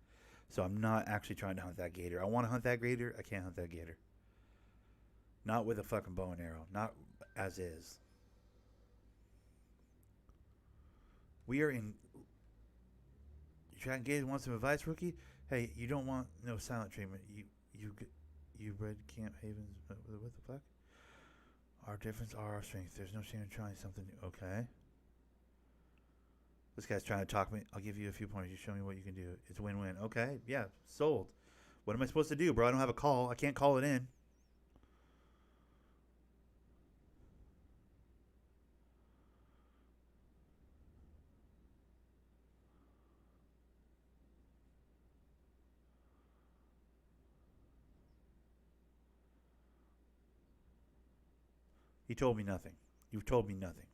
So I'm not actually trying to hunt that gator. I want to hunt that gator. I can't hunt that gator. Not with a fucking bow and arrow. Not as is. We are in. You trying to get want some advice, rookie? Hey, you don't want no silent treatment. You bred Camp Havens. What the fuck? Our difference are our strengths. There's no shame in trying something new. Okay. This guy's trying to talk me. I'll give you a few pointers. You show me what you can do. It's a win-win. Okay. Yeah. Sold. What am I supposed to do, bro? I don't have a call. I can't call it in. You told me nothing. You've told me nothing.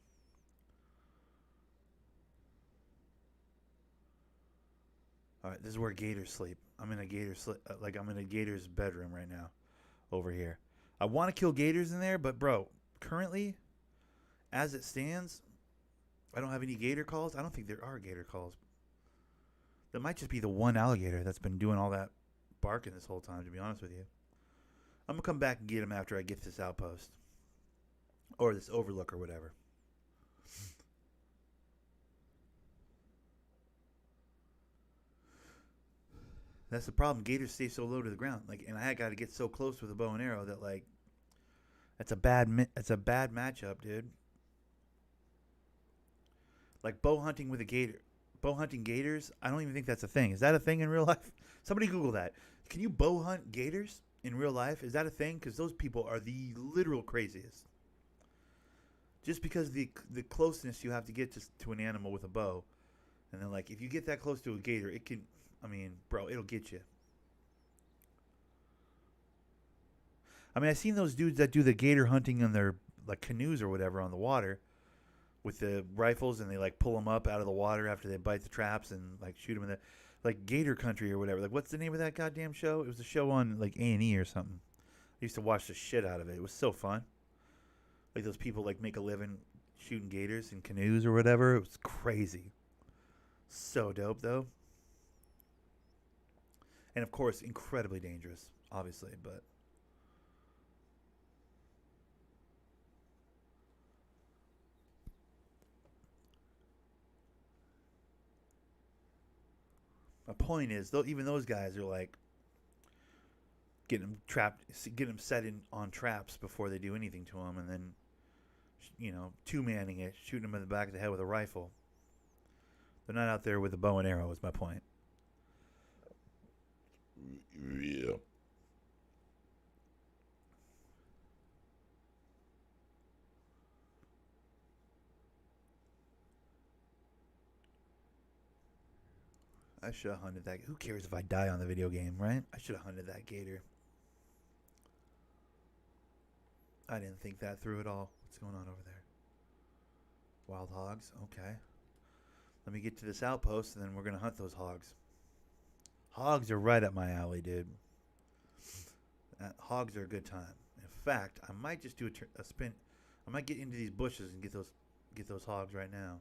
All right, this is where gators sleep. I'm in a I'm in a gator's bedroom right now, over here. I want to kill gators in there, but bro, currently, as it stands, I don't have any gator calls. I don't think there are gator calls. That might just be the one alligator that's been doing all that barking this whole time. To be honest with you, I'm gonna come back and get him after I get this outpost or this overlook or whatever. That's the problem. Gators stay so low to the ground. And I got to get so close with a bow and arrow that that's a bad matchup, dude. Like bow hunting with a gator, bow hunting gators. I don't even think that's a thing. Is that a thing in real life? Somebody Google that. Can you bow hunt gators in real life? Is that a thing? Because those people are the literal craziest. Just because the closeness you have to get to an animal with a bow, and then if you get that close to a gator, it can. I mean, bro, it'll get you. I mean, I've seen those dudes that do the gator hunting in their canoes or whatever on the water with the rifles, and they pull them up out of the water after they bite the traps and shoot them in the Gator Country or whatever. What's the name of that goddamn show? It was a show on A&E or something. I used to watch the shit out of it. It was so fun. Those people make a living shooting gators in canoes or whatever. It was crazy. So dope though. And of course, incredibly dangerous, obviously, but my point is, though, even those guys are getting them trapped, getting them set in on traps before they do anything to them, and then two-manning it, shooting them in the back of the head with a rifle. They're not out there with a bow and arrow. Is my point. I should have hunted that. Who cares if I die on the video game, right? I should have hunted that gator. I didn't think that through at all. What's going on over there? Wild hogs? Okay. Let me get to this outpost, and then we're going to hunt those hogs. Hogs are right up my alley, dude. Hogs are a good time. In fact, I might just do a spin. I might get into these bushes and get those hogs right now.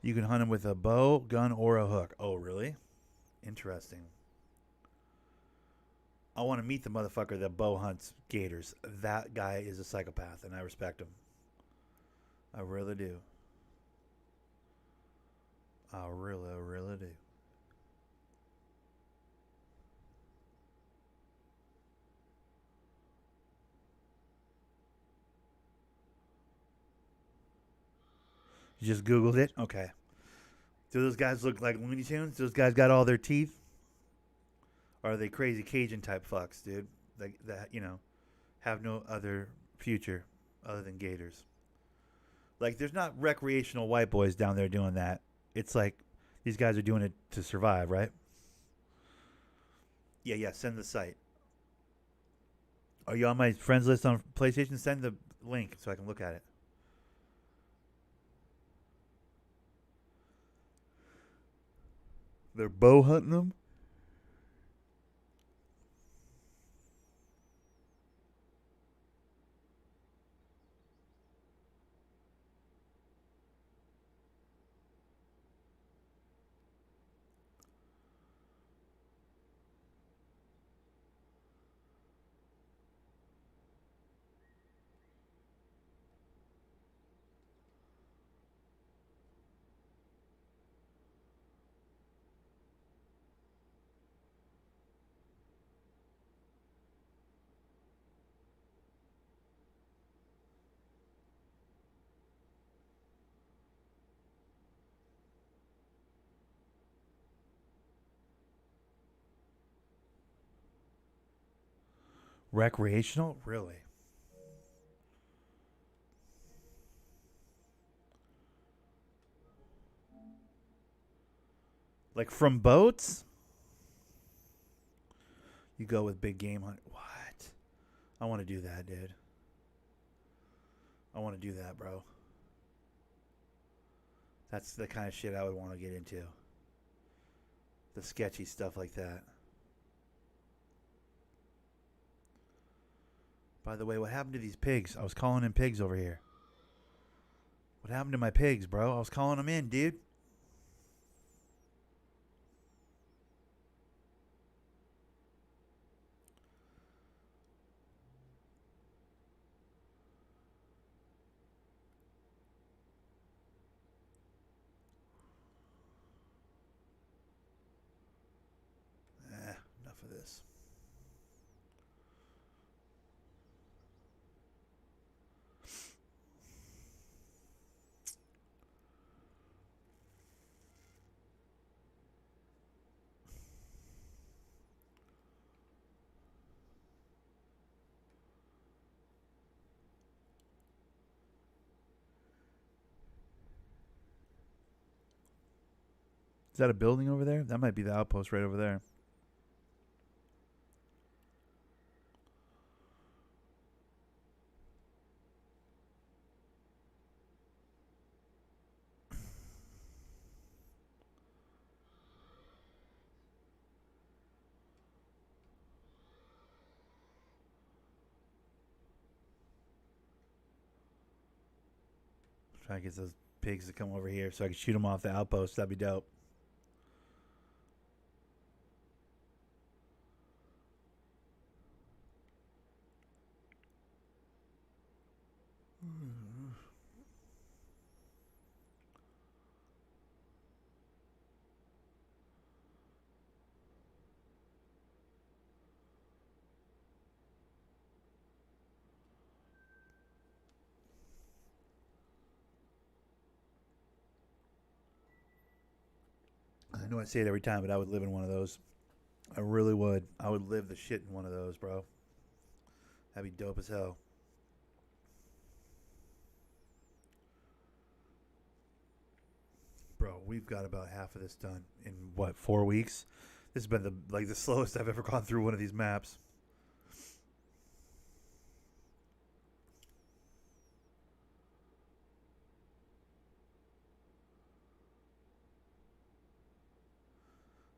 You can hunt them with a bow, gun, or a hook. Oh, really? Interesting. I want to meet the motherfucker that bow hunts gators. That guy is a psychopath, and I respect him. I really do. I really do. You just Googled it? Okay. Do those guys look like Looney Tunes? Those guys got all their teeth? Or are they crazy Cajun type fucks, dude? Like that, have no other future other than gators. Like, there's not recreational white boys down there doing that. It's like these guys are doing it to survive, right? Yeah. Send the site. Are you on my friends list on PlayStation? Send the link so I can look at it. They're bow hunting them? Recreational? Really? Like from boats? You go with big game hunt. What? I want to do that, dude. I want to do that, bro. That's the kind of shit I would want to get into. The sketchy stuff like that. By the way, what happened to these pigs? I was calling in pigs over here. What happened to my pigs, bro? I was calling them in, dude. Enough of this. Is that a building over there? That might be the outpost right over there. Try to get those pigs to come over here so I can shoot them off the outpost. That'd be dope. I know I say it every time, but I would live in one of those. I really would. I would live the shit in one of those, bro. That'd be dope as hell. Bro, we've got about half of this done in what, 4 weeks? This has been the slowest I've ever gone through one of these maps.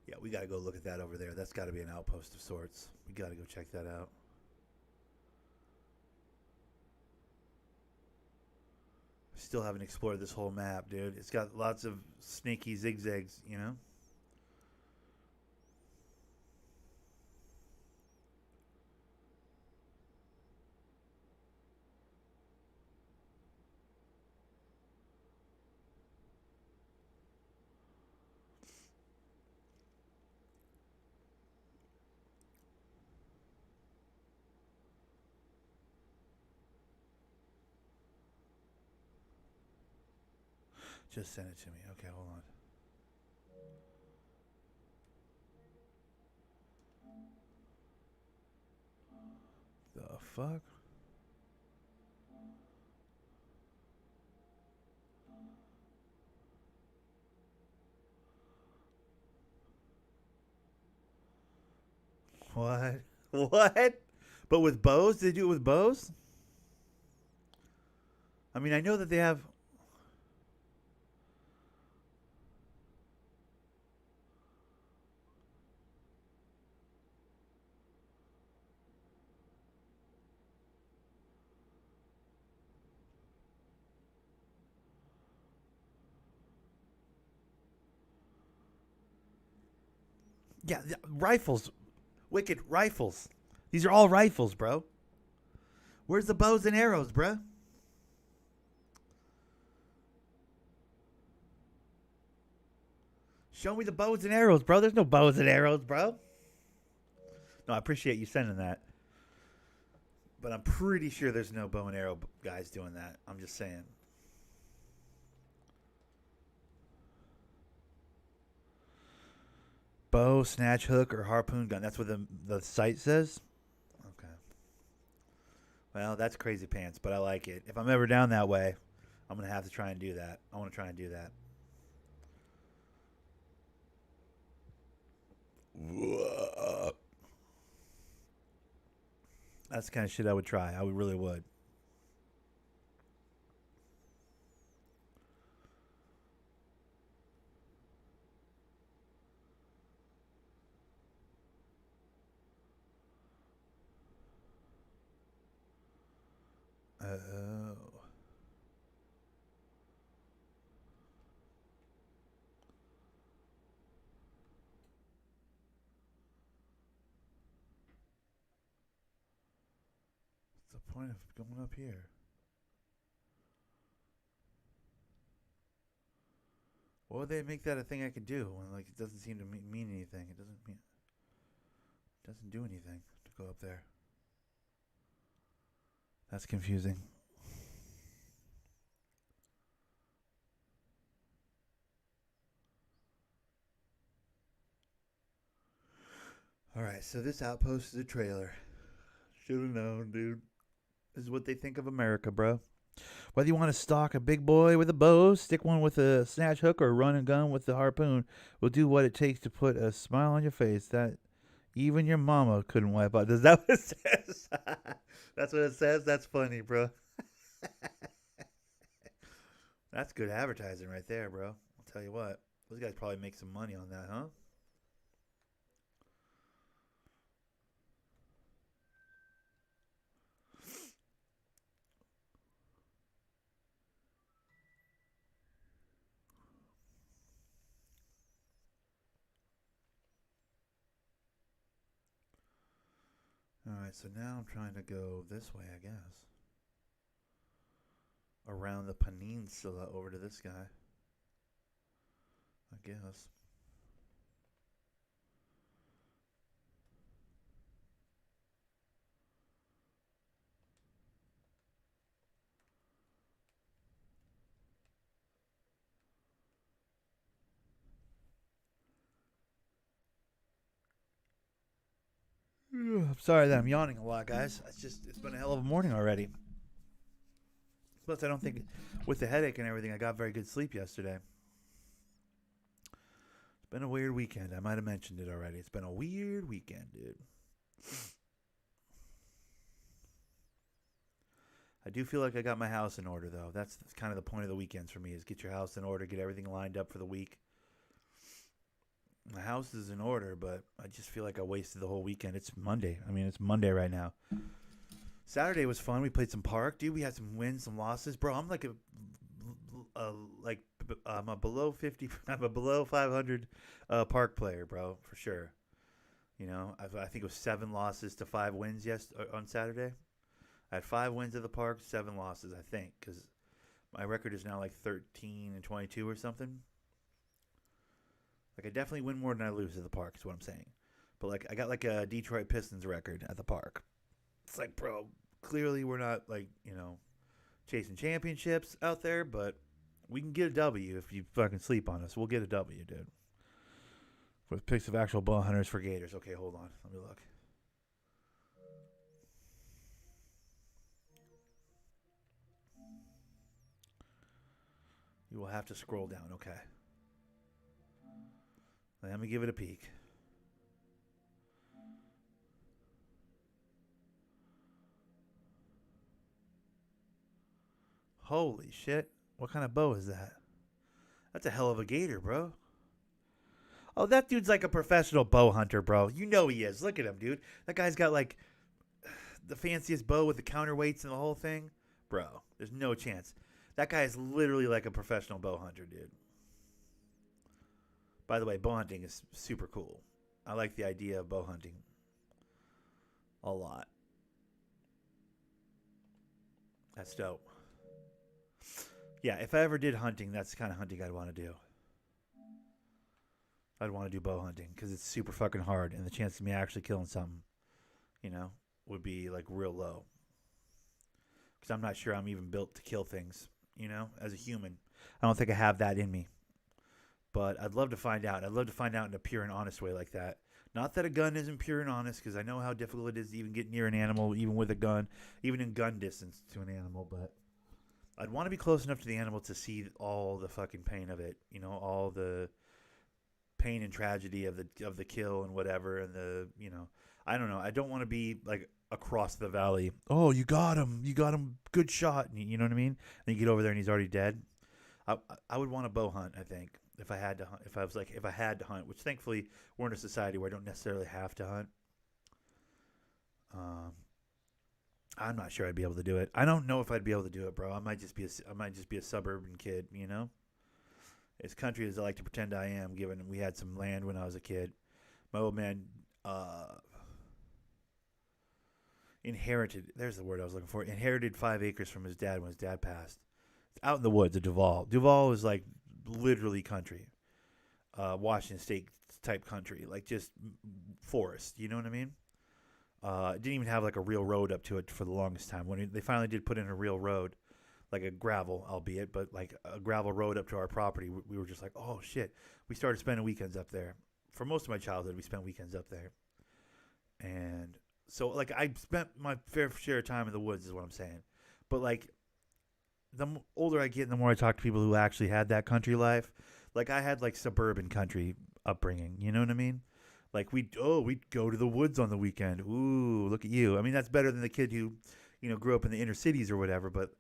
Yeah, we got to go look at that over there. That's got to be an outpost of sorts. We got to go check that out. Still haven't explored this whole map, dude. It's got lots of snaky zigzags, you know? Just send it to me. Okay, hold on. The fuck? What? What? But with bows? Did they do it with bows? I mean, I know that they have. Yeah, rifles. Wicked rifles. These are all rifles, bro. Where's the bows and arrows, bro? Show me the bows and arrows, bro. There's no bows and arrows, bro. No, I appreciate you sending that. But I'm pretty sure there's no bow and arrow guys doing that. I'm just saying. Bow, snatch hook, or harpoon gun. That's what the site says? Okay. Well, that's crazy pants, but I like it. If I'm ever down that way, I'm going to have to try and do that. I want to try and do that. That's the kind of shit I would try. I would really would. Oh. What's the point of going up here? Why would they make that a thing I could do when like it doesn't seem to mean anything? It doesn't do anything to go up there. That's confusing. All right, so this outpost is a trailer. Should have known, dude. This is what they think of America, bro. Whether you want to stalk a big boy with a bow, stick one with a snatch hook, or run and gun with the harpoon, will do what it takes to put a smile on your face that even your mama couldn't wipe out. Does that what it says? That's what it says? That's funny, bro. That's good advertising right there, bro. I'll tell you what. Those guys probably make some money on that, huh? All right, so now I'm trying to go this way, I guess. Around the peninsula over to this guy. I guess. I'm sorry that I'm yawning a lot, guys. It's been a hell of a morning already. Plus, I don't think, with the headache and everything, I got very good sleep yesterday. It's been a weird weekend. I might have mentioned it already. It's been a weird weekend, dude. I do feel like I got my house in order, though. That's kind of the point of the weekends for me, is get your house in order, get everything lined up for the week. My house is in order, but I just feel like I wasted the whole weekend. It's Monday. I mean, it's Monday right now. Saturday was fun. We played some park, dude. We had some wins, some losses, bro. I'm like I'm a below 50. I'm a below 500 park player, bro, for sure. You know, I think it was 7 losses to 5 wins on Saturday. I had 5 wins at the park, 7 losses, I think, because my record is now like 13-22 or something. Like, I definitely win more than I lose at the park, is what I'm saying. But, like, I got like a Detroit Pistons record at the park. It's like, bro, clearly we're not, like, you know, chasing championships out there, but we can get a W if you fucking sleep on us. We'll get a W, dude. With picks of actual bow hunters for Gators. Okay, hold on. Let me look. You will have to scroll down. Okay. Let me give it a peek. Holy shit. What kind of bow is that? That's a hell of a gator, bro. Oh, that dude's like a professional bow hunter, bro. You know he is. Look at him, dude. That guy's got like the fanciest bow with the counterweights and the whole thing. Bro, there's no chance. That guy is literally like a professional bow hunter, dude. By the way, bow hunting is super cool. I like the idea of bow hunting a lot. That's dope. Yeah, if I ever did hunting, that's the kind of hunting I'd want to do. I'd want to do bow hunting because it's super fucking hard, and the chance of me actually killing something, you know, would be like real low. Because I'm not sure I'm even built to kill things, you know, as a human. I don't think I have that in me. But I'd love to find out. I'd love to find out in a pure and honest way like that. Not that a gun isn't pure and honest, because I know how difficult it is to even get near an animal, even with a gun, even in gun distance to an animal. But I'd want to be close enough to the animal to see all the fucking pain of it, you know, all the pain and tragedy of the kill and whatever, and the, you know, I don't know. I don't want to be like across the valley. Oh, you got him, good shot. You know what I mean? And you get over there and he's already dead. I would want to bow hunt, I think, if I had to hunt. If I had to hunt, which thankfully we're in a society where I don't necessarily have to hunt. I'm not sure I'd be able to do it. I don't know if I'd be able to do it, bro. I might just be a suburban kid, you know. As country as I like to pretend I am, given we had some land when I was a kid. My old man inherited. There's the word I was looking for. Inherited 5 acres from his dad when his dad passed. It's out in the woods at Duval. Duval is like literally country, Washington State type country, like just forest. You know what I mean? It didn't even have like a real road up to it for the longest time. When they finally did put in a real road, like a gravel, albeit, but like a gravel road up to our property, we were just like, oh shit. We started spending weekends up there. For most of my childhood, we spent weekends up there. And so like I spent my fair share of time in the woods is what I'm saying. But like the older I get and the more I talk to people who actually had that country life, like I had like suburban country upbringing, you know what I mean? Like we'd go to the woods on the weekend. Ooh, look at you. I mean, that's better than the kid who, you know, grew up in the inner cities or whatever, but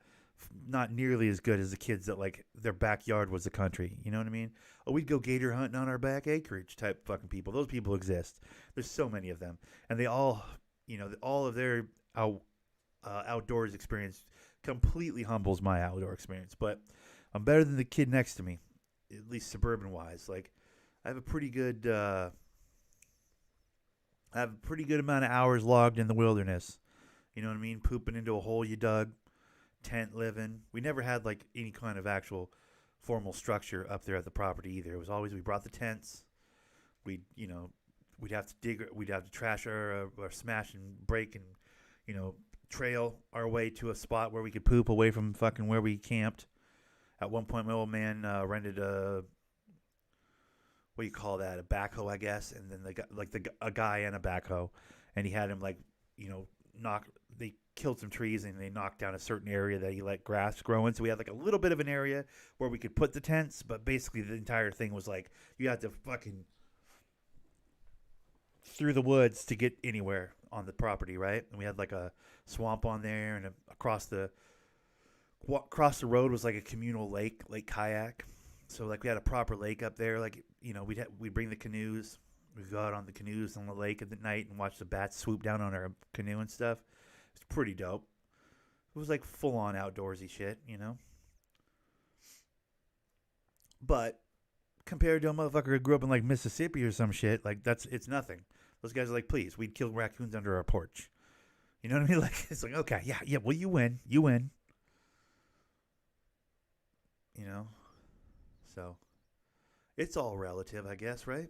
not nearly as good as the kids that like their backyard was the country. You know what I mean? Oh, we'd go gator hunting on our back acreage type fucking people. Those people exist. There's so many of them, and they all, you know, all of their outdoors experience completely humbles my outdoor experience. But I'm better than the kid next to me, at least suburban wise. Like I have a pretty good amount of hours logged in the wilderness. You know what I mean? Pooping into a hole you dug, tent living. We never had like any kind of actual formal structure up there at the property either. It was always we brought the tents. We'd have to dig. We'd have to trash or smash and break and, you know, trail our way to a spot where we could poop away from fucking where we camped. At one point, my old man rented a, what do you call that? A backhoe, I guess. And then a guy and a backhoe, and he had him like, you know, knock. They killed some trees and they knocked down a certain area that he let grass grow in. So we had like a little bit of an area where we could put the tents, but basically the entire thing was like you had to fucking through the woods to get anywhere on the property, right? And we had like a swamp on there, and across the road was like a communal lake kayak. So like we had a proper lake up there. Like, you know, we'd bring the canoes. We'd go out on the canoes on the lake at the night and watch the bats swoop down on our canoe and stuff. It's pretty dope. It was like full on outdoorsy shit, you know. But compared to a motherfucker who grew up in like Mississippi or some shit, like it's nothing. Those guys are like, please, we'd kill raccoons under our porch. You know what I mean? Like, it's like, okay, yeah. Well, you win. You know, so it's all relative, I guess, right?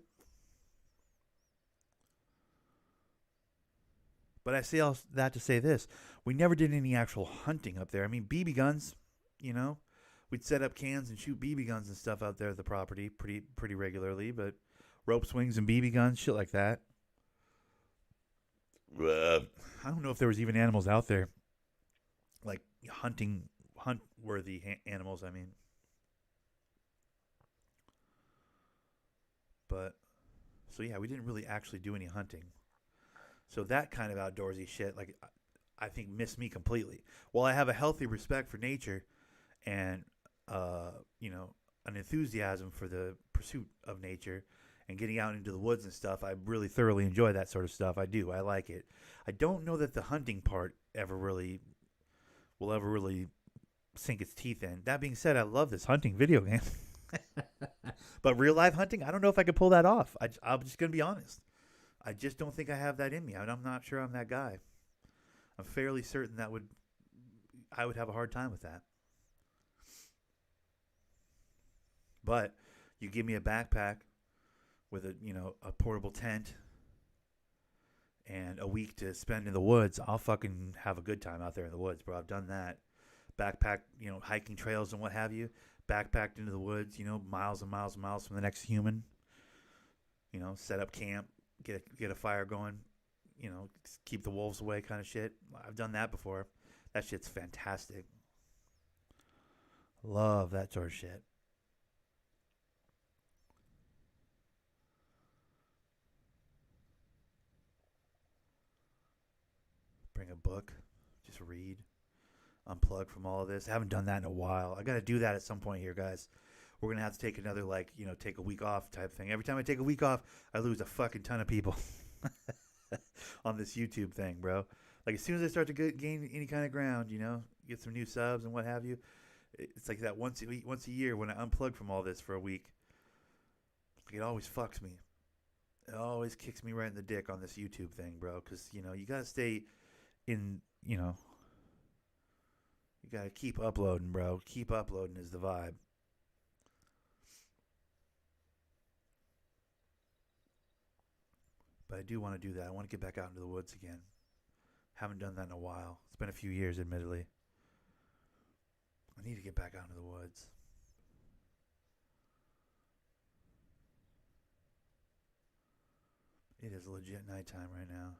But I say all that to say this: we never did any actual hunting up there. I mean, BB guns, you know, we'd set up cans and shoot BB guns and stuff out there at the property pretty regularly. But rope swings and BB guns, shit like that. I don't know if there was even animals out there, like hunt worthy animals. I mean, but so yeah, we didn't really actually do any hunting. So that kind of outdoorsy shit, like I think, missed me completely. While I have a healthy respect for nature and you know, an enthusiasm for the pursuit of nature and getting out into the woods and stuff, I really thoroughly enjoy that sort of stuff. I do. I like it. I don't know that the hunting part will ever really sink its teeth in. That being said, I love this hunting video game. But real life hunting, I don't know if I could pull that off. I'm just going to be honest. I just don't think I have that in me. I'm not sure I'm that guy. I'm fairly certain I would have a hard time with that. But you give me a backpack with a portable tent and a week to spend in the woods, I'll fucking have a good time out there in the woods, bro. I've done that. Backpack, hiking trails and what have you. Backpacked into the woods, miles and miles and miles from the next human. Set up camp, get a fire going, keep the wolves away kind of shit. I've done that before. That shit's fantastic. Love that sort of shit. Bring a book, just read, unplug from all of this. I haven't done that in a while. I got to do that at some point here, guys. We're going to have to take another, take a week off type thing. Every time I take a week off, I lose a fucking ton of people on this YouTube thing, bro. Like, as soon as I start to gain any kind of ground, get some new subs and what have you, it's like that once a year when I unplug from all this for a week. It always fucks me. It always kicks me right in the dick on this YouTube thing, bro. Because, you got to stay in, you got to keep uploading, bro. Keep uploading is the vibe. But I do want to do that. I want to get back out into the woods again. Haven't done that in a while. It's been a few years, admittedly. I need to get back out into the woods. It is legit nighttime right now.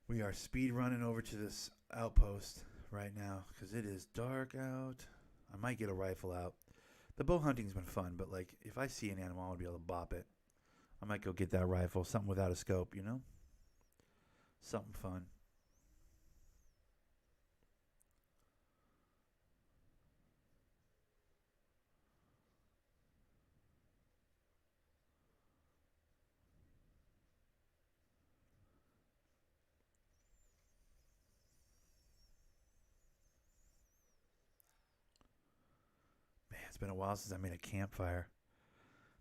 We are speed running over to this outpost right now because it is dark out. I might get a rifle out. The bow hunting's been fun, but if I see an animal, I want to be able to bop it. I might go get that rifle, something without a scope, Something fun. Man, it's been a while since I made a campfire.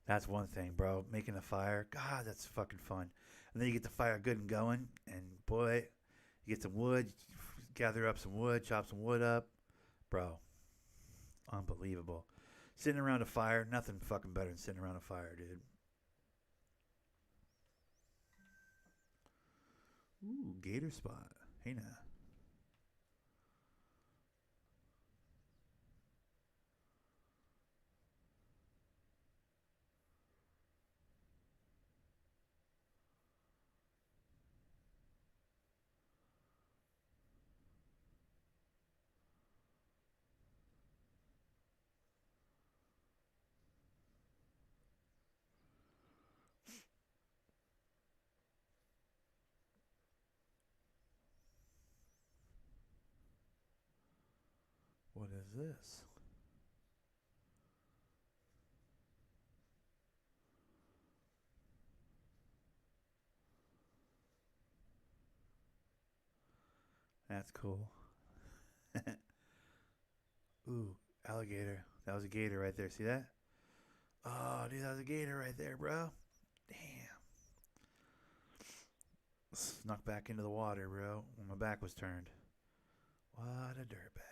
That's one thing, bro. Making a fire, God, that's fucking fun. And then you get the fire good and going, and boy, you get some wood, gather up some wood, chop some wood up, bro. Unbelievable. Sitting around a fire, nothing fucking better than sitting around a fire, dude. Ooh, gator spot. Hey now. is this? That's cool. Ooh, alligator. That was a gator right there. See that? Oh, dude, that was a gator right there, bro. Damn. Snuck back into the water, bro, when my back was turned. What a dirtbag.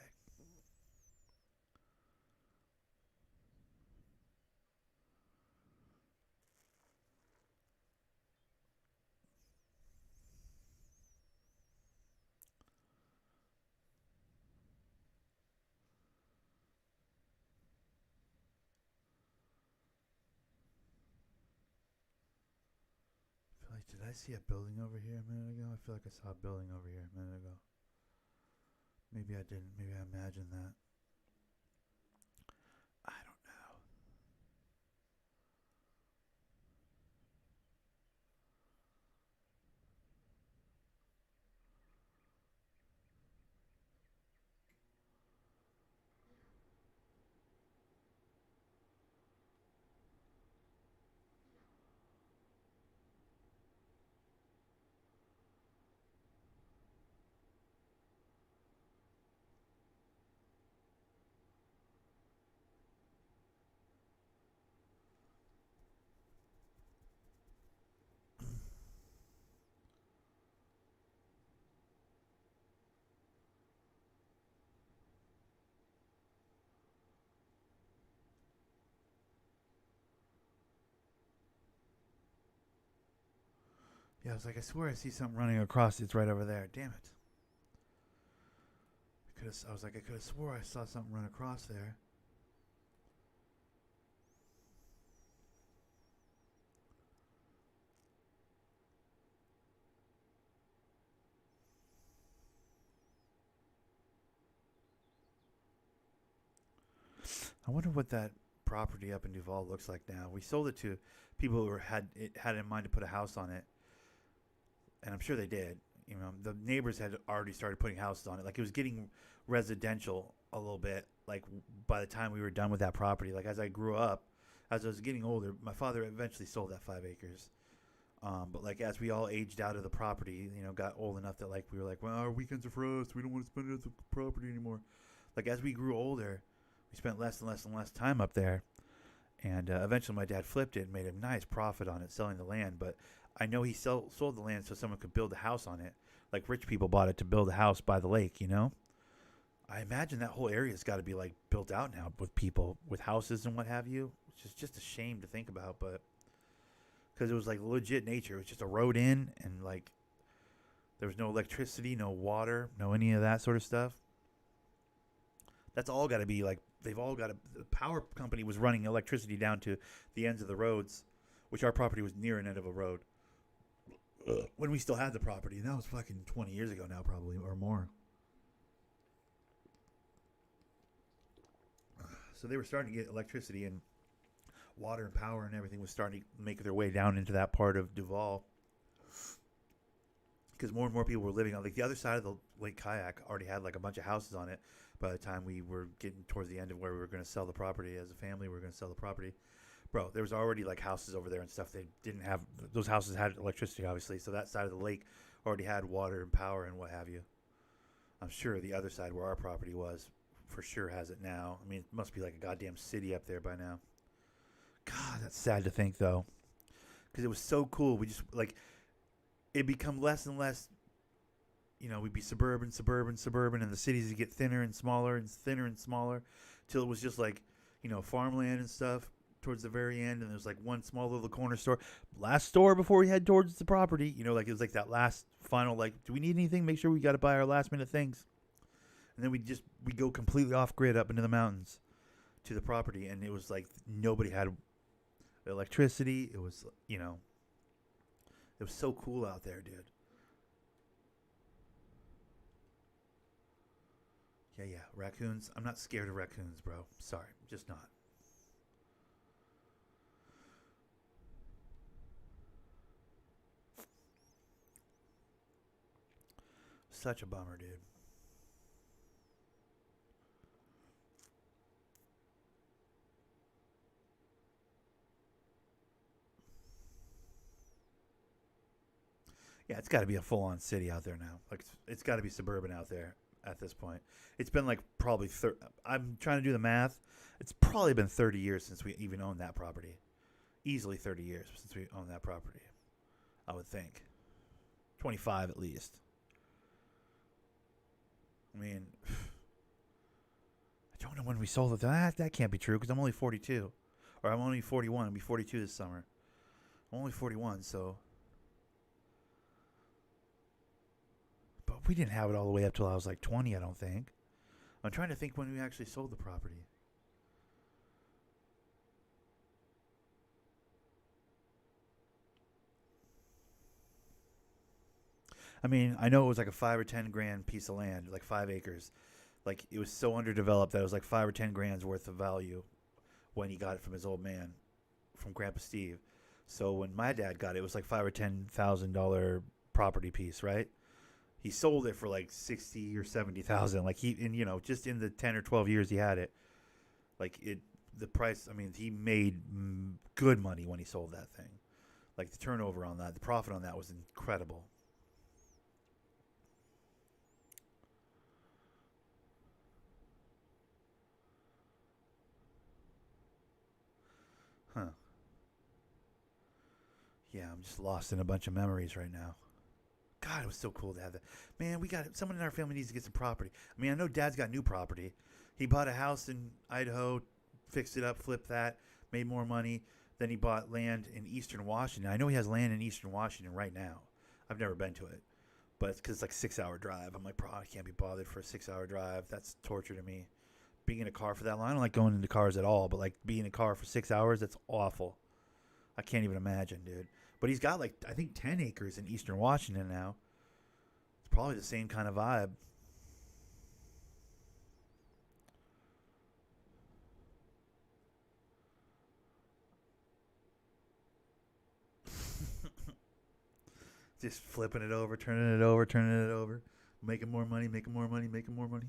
I feel like, did I see a building over here a minute ago? I feel like I saw a building over here a minute ago. Maybe I didn't. Maybe I imagined that. I don't know. Yeah, I was like, I swear I see something running across. It's right over there. Damn it. I was like, I could have swore I saw something run across there. I wonder what that property up in Duval looks like now. We sold it to people who had in mind to put a house on it, and I'm sure they did. You know, the neighbors had already started putting houses on it. Like it was getting residential a little bit. Like by the time we were done with that property, like as I grew up, as I was getting older, my father eventually sold that 5 acres. But like as we all aged out of the property, you know, got old enough that like we were like, well, our weekends are for us. We don't want to spend it at the property anymore. Like as we grew older, we spent less and less and less time up there. And eventually, my dad flipped it and made a nice profit on it, selling the land. But I know he sold the land so someone could build a house on it. Like rich people bought it to build a house by the lake, you know? I imagine that whole area's got to be like built out now with people, with houses and what have you. Which is just a shame to think about, but because it was like legit nature. It was just a road in, and like there was no electricity, no water, no any of that sort of stuff. That's all got to be like they've all got to. The power company was running electricity down to the ends of the roads, which our property was near an end of a road. When we still had the property, and that was fucking 20 years ago now, probably or more. So they were starting to get electricity and water and power and everything was starting to make their way down into that part of Duval because more and more people were living on like the other side of the Lake Kayak already had like a bunch of houses on it. By the time we were getting towards the end of where we were going to sell the property as a family, we were going to sell the property. Bro, there was already like houses over there and stuff. They didn't have those houses had electricity, obviously. So that side of the lake already had water and power and what have you. I'm sure the other side where our property was for sure has it now. I mean, it must be like a goddamn city up there by now. God, that's sad to think though, because it was so cool. We just like it become less and less. You know, we'd be suburban, suburban, suburban, and the cities would get thinner and smaller and thinner and smaller, till it was just like, you know, farmland and stuff towards the very end. And there's like one small little corner store, last store before we head towards the property. You know, like it was like that last final, like, do we need anything? Make sure we got to buy our last minute things. And then we go completely off grid up into the mountains to the property, and it was like nobody had electricity. It was, you know, it was so cool out there, dude. Yeah, yeah, raccoons. I'm not scared of raccoons, bro. Sorry, just not. Such a bummer, dude. Yeah, it's got to be a full-on city out there now. Like it's got to be suburban out there at this point. It's been like probably I'm trying to do the math. It's probably been 30 years since we even owned that property. Easily 30 years since we owned that property. I would think 25 at least. I mean, I don't know when we sold it. That can't be true because I'm only 42, or I'm only 41. I'll be 42 this summer. I'm only 41, so. But we didn't have it all the way up till I was like 20, I don't think. I'm trying to think when we actually sold the property. I mean, I know it was like a 5 or 10 grand piece of land, like 5 acres. Like it was so underdeveloped that it was like 5 or 10 grand's worth of value when he got it from his old man, from Grandpa Steve. So when my dad got it, it was like $5 or $10,000 property piece, right? He sold it for like 60 or 70 thousand. Like and just in the 10 or 12 years he had it, like the price. I mean, he made good money when he sold that thing. Like the turnover on that, the profit on that was incredible. Huh. Yeah, I'm just lost in a bunch of memories right now. God, it was so cool to have that. Man, we got someone in our family needs to get some property. I mean, I know Dad's got new property. He bought a house in Idaho, fixed it up, flipped that, made more money. Then he bought land in Eastern Washington. I know he has land in Eastern Washington right now. I've never been to it, but it's because it's like 6 hour drive. I'm like, bro, I can't be bothered for a 6 hour drive. That's torture to me. Being in a car for that long, I don't like going into cars at all. But like being in a car for 6 hours, that's awful. I can't even imagine, dude. But he's got like I think 10 acres in Eastern Washington now. It's probably the same kind of vibe. Just flipping it over, turning it over, turning it over, making more money, making more money, making more money.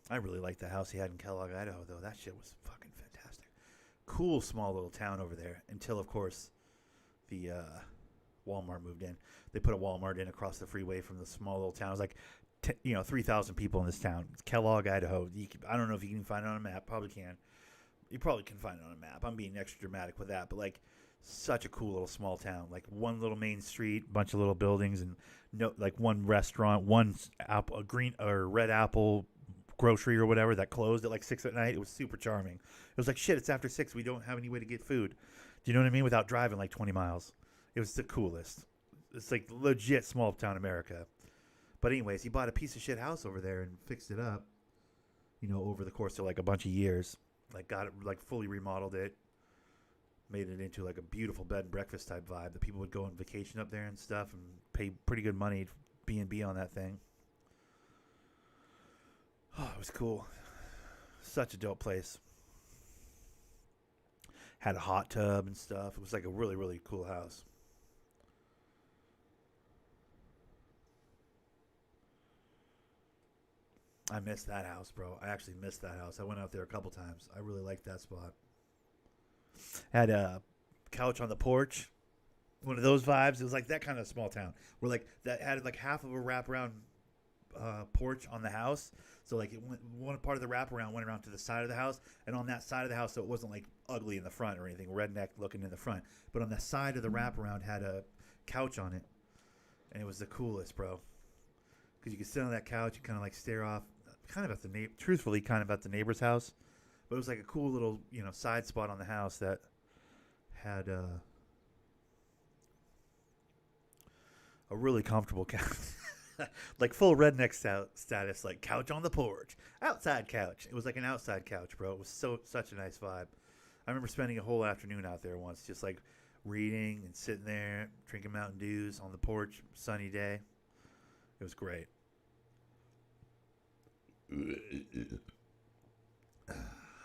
I really liked the house he had in Kellogg, Idaho, though. That shit was fucking fantastic. Cool small little town over there until, of course, the Walmart moved in. They put a Walmart in across the freeway from the small little town. It was like, 3,000 people in this town. It's Kellogg, Idaho. I don't know if you can find it on a map. Probably can. You probably can find it on a map. I'm being extra dramatic with that, but like, such a cool little small town. Like one little main street, bunch of little buildings, and no, like one restaurant, one apple, a green or red apple grocery or whatever that closed at like 6 at night. It was super charming. It was like shit. It's after 6. We don't have any way to get food. Do you know what I mean? Without driving like 20 miles. It was the coolest. It's like legit small town America. But anyways, he bought a piece of shit house over there and fixed it up. Over the course of like a bunch of years, like got it like fully remodeled it, made it into like a beautiful bed and breakfast type vibe that people would go on vacation up there and stuff and pay pretty good money B&B on that thing. Oh, it was cool. Such a dope place. Had a hot tub and stuff. It was like a really, really cool house. I missed that house, bro. I actually missed that house. I went out there a couple times. I really liked that spot. Had a couch on the porch. One of those vibes. It was like that kind of small town where like that had like half of a wraparound porch on the house. So like one part of the wraparound went around to the side of the house, and on that side of the house, so it wasn't like ugly in the front or anything, redneck looking in the front, but on the side of the wraparound had a couch on it, and it was the coolest, bro. Because you could sit on that couch and kind of like stare off, kind of at the truthfully, kind of at the neighbor's house, but it was like a cool little side spot on the house that had a really comfortable couch. Like full redneck status, like couch on the porch, outside couch. It was like an outside couch, bro. It was such a nice vibe. I remember spending a whole afternoon out there once, just like reading and sitting there, drinking Mountain Dews on the porch, sunny day. It was great.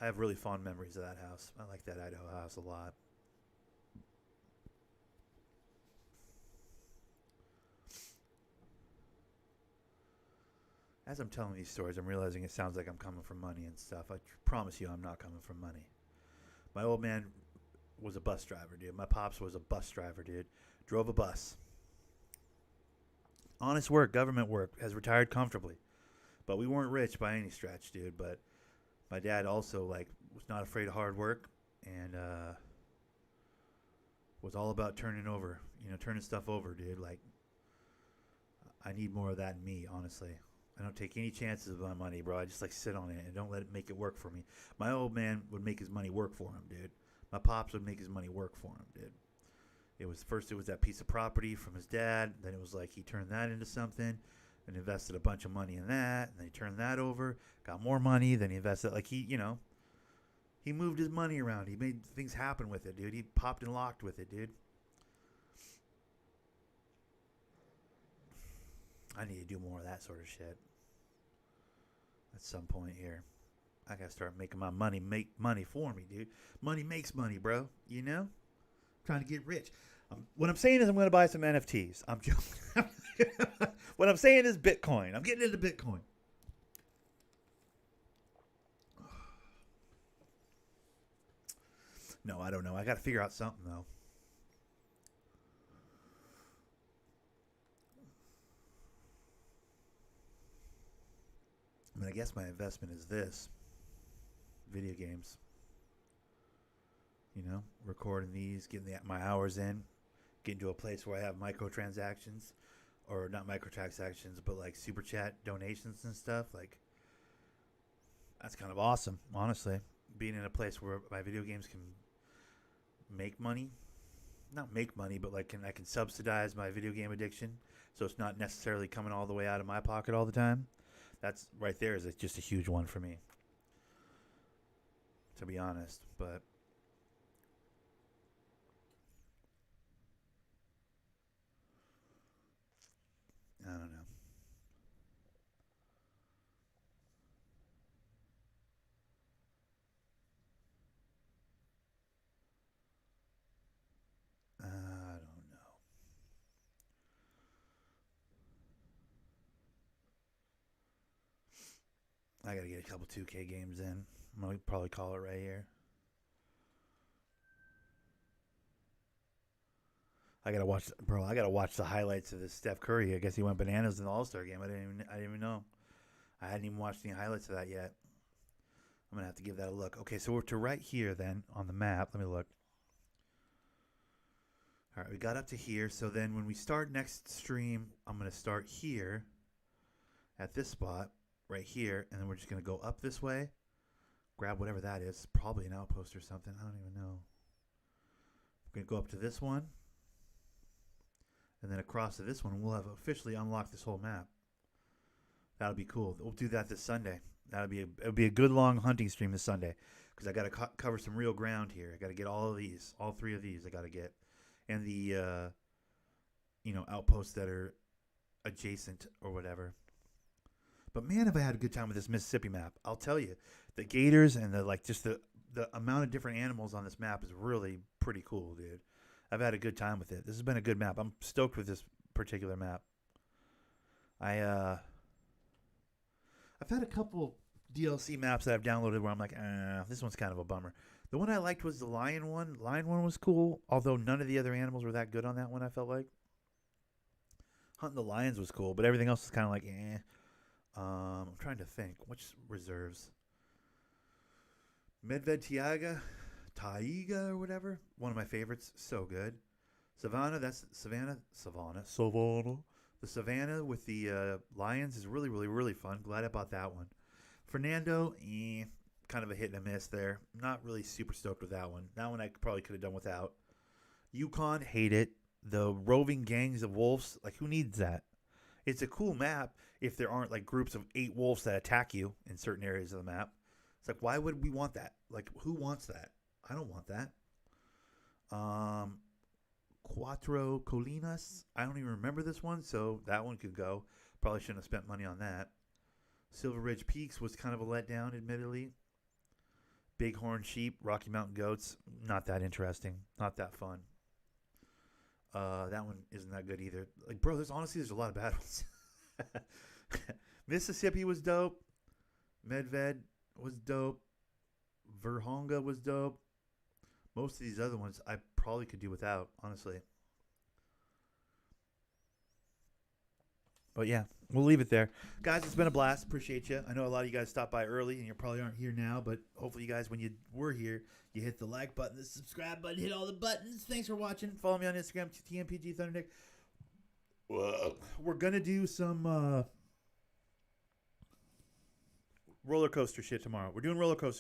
I have really fond memories of that house. I like that Idaho house a lot. As I'm telling these stories, I'm realizing it sounds like I'm coming from money and stuff. I promise you, I'm not coming from money. My old man was a bus driver, dude. My pops was a bus driver, dude. Drove a bus. Honest work, government work. Has retired comfortably. But we weren't rich by any stretch, dude. But my dad also, like, was not afraid of hard work and was all about turning stuff over, dude. Like, I need more of that in me, honestly. I don't take any chances with my money, bro. I just, like, sit on it and don't let it make it work for me. My old man would make his money work for him, dude. My pops would make his money work for him, dude. It was that piece of property from his dad. Then it was like he turned that into something and invested a bunch of money in that. And then he turned that over, got more money. Then he invested, like, he moved his money around. He made things happen with it, dude. He popped and locked with it, dude. I need to do more of that sort of shit at some point here. I gotta start making my money make money for me, dude. Money makes money, bro. You know? I'm trying to get rich. What I'm saying is I'm going to buy some NFTs. I'm joking. What I'm saying is Bitcoin. I'm getting into Bitcoin. No, I don't know. I got to figure out something, though. I mean, I guess my investment is this. Video games. You know, recording these, getting my hours in, getting to a place where I have microtransactions, or not microtransactions, but like super chat donations and stuff. Like, that's kind of awesome, honestly. Being in a place where my video games can make money, not make money, but like I can subsidize my video game addiction, so it's not necessarily coming all the way out of my pocket all the time. That's right there is just a huge one for me, to be honest. But I don't know. I don't know. I gotta get a couple 2K games in. I'm gonna probably call it right here. I gotta watch, bro. I gotta watch the highlights of this Steph Curry. I guess he went bananas in the All Star game. I didn't even know. I hadn't even watched any highlights of that yet. I'm gonna have to give that a look. Okay, so we're to right here then on the map. Let me look. All right, we got up to here. So then when we start next stream, I'm gonna start here at this spot right here, and then we're just gonna go up this way, grab whatever that is. Probably an outpost or something. I don't even know. We're gonna go up to this one, and then across to this one, and we'll have officially unlocked this whole map. That'll be cool. We'll do that this Sunday. It'll be a good long hunting stream this Sunday, because I got to cover some real ground here. I got to get all three of these. I got to get, and the outposts that are adjacent or whatever. But man, have I had a good time with this Mississippi map. I'll tell you, the gators and the amount of different animals on this map is really pretty cool, dude. I've had a good time with it. This has been a good map. I'm stoked with this particular map. I've had a couple DLC maps that I've downloaded where I'm like, this one's kind of a bummer. The one I liked was the lion one. Lion one was cool, although none of the other animals were that good on that one, I felt like. Hunting the lions was cool, but everything else was kind of like, eh. I'm trying to think. Which reserves? Medved Taiga or whatever. One of my favorites. So good. Savannah. That's Savannah. The Savannah with the lions is really, really, really fun. Glad I bought that one. Fernando, kind of a hit and a miss there. Not really super stoked with that one. That one I probably could have done without. Yukon, hate it. The roving gangs of wolves, like, who needs that? It's a cool map if there aren't like groups of 8 wolves that attack you in certain areas of the map. It's like, why would we want that? Like, who wants that? I don't want that. Cuatro Colinas. I don't even remember this one, so that one could go. Probably shouldn't have spent money on that. Silver Ridge Peaks was kind of a letdown, admittedly. Bighorn Sheep, Rocky Mountain Goats, not that interesting. Not that fun. That one isn't that good either. Like, bro, there's a lot of bad ones. Mississippi was dope. Medved was dope. Verhonga was dope. Most of these other ones I probably could do without, honestly. But yeah, we'll leave it there. Guys, it's been a blast. Appreciate you. I know a lot of you guys stopped by early and you probably aren't here now, but hopefully you guys, when you were here, you hit the like button, the subscribe button, hit all the buttons. Thanks for watching. Follow me on Instagram, TMPG Thunderdick. We're going to do some roller coaster shit tomorrow. We're doing roller coasters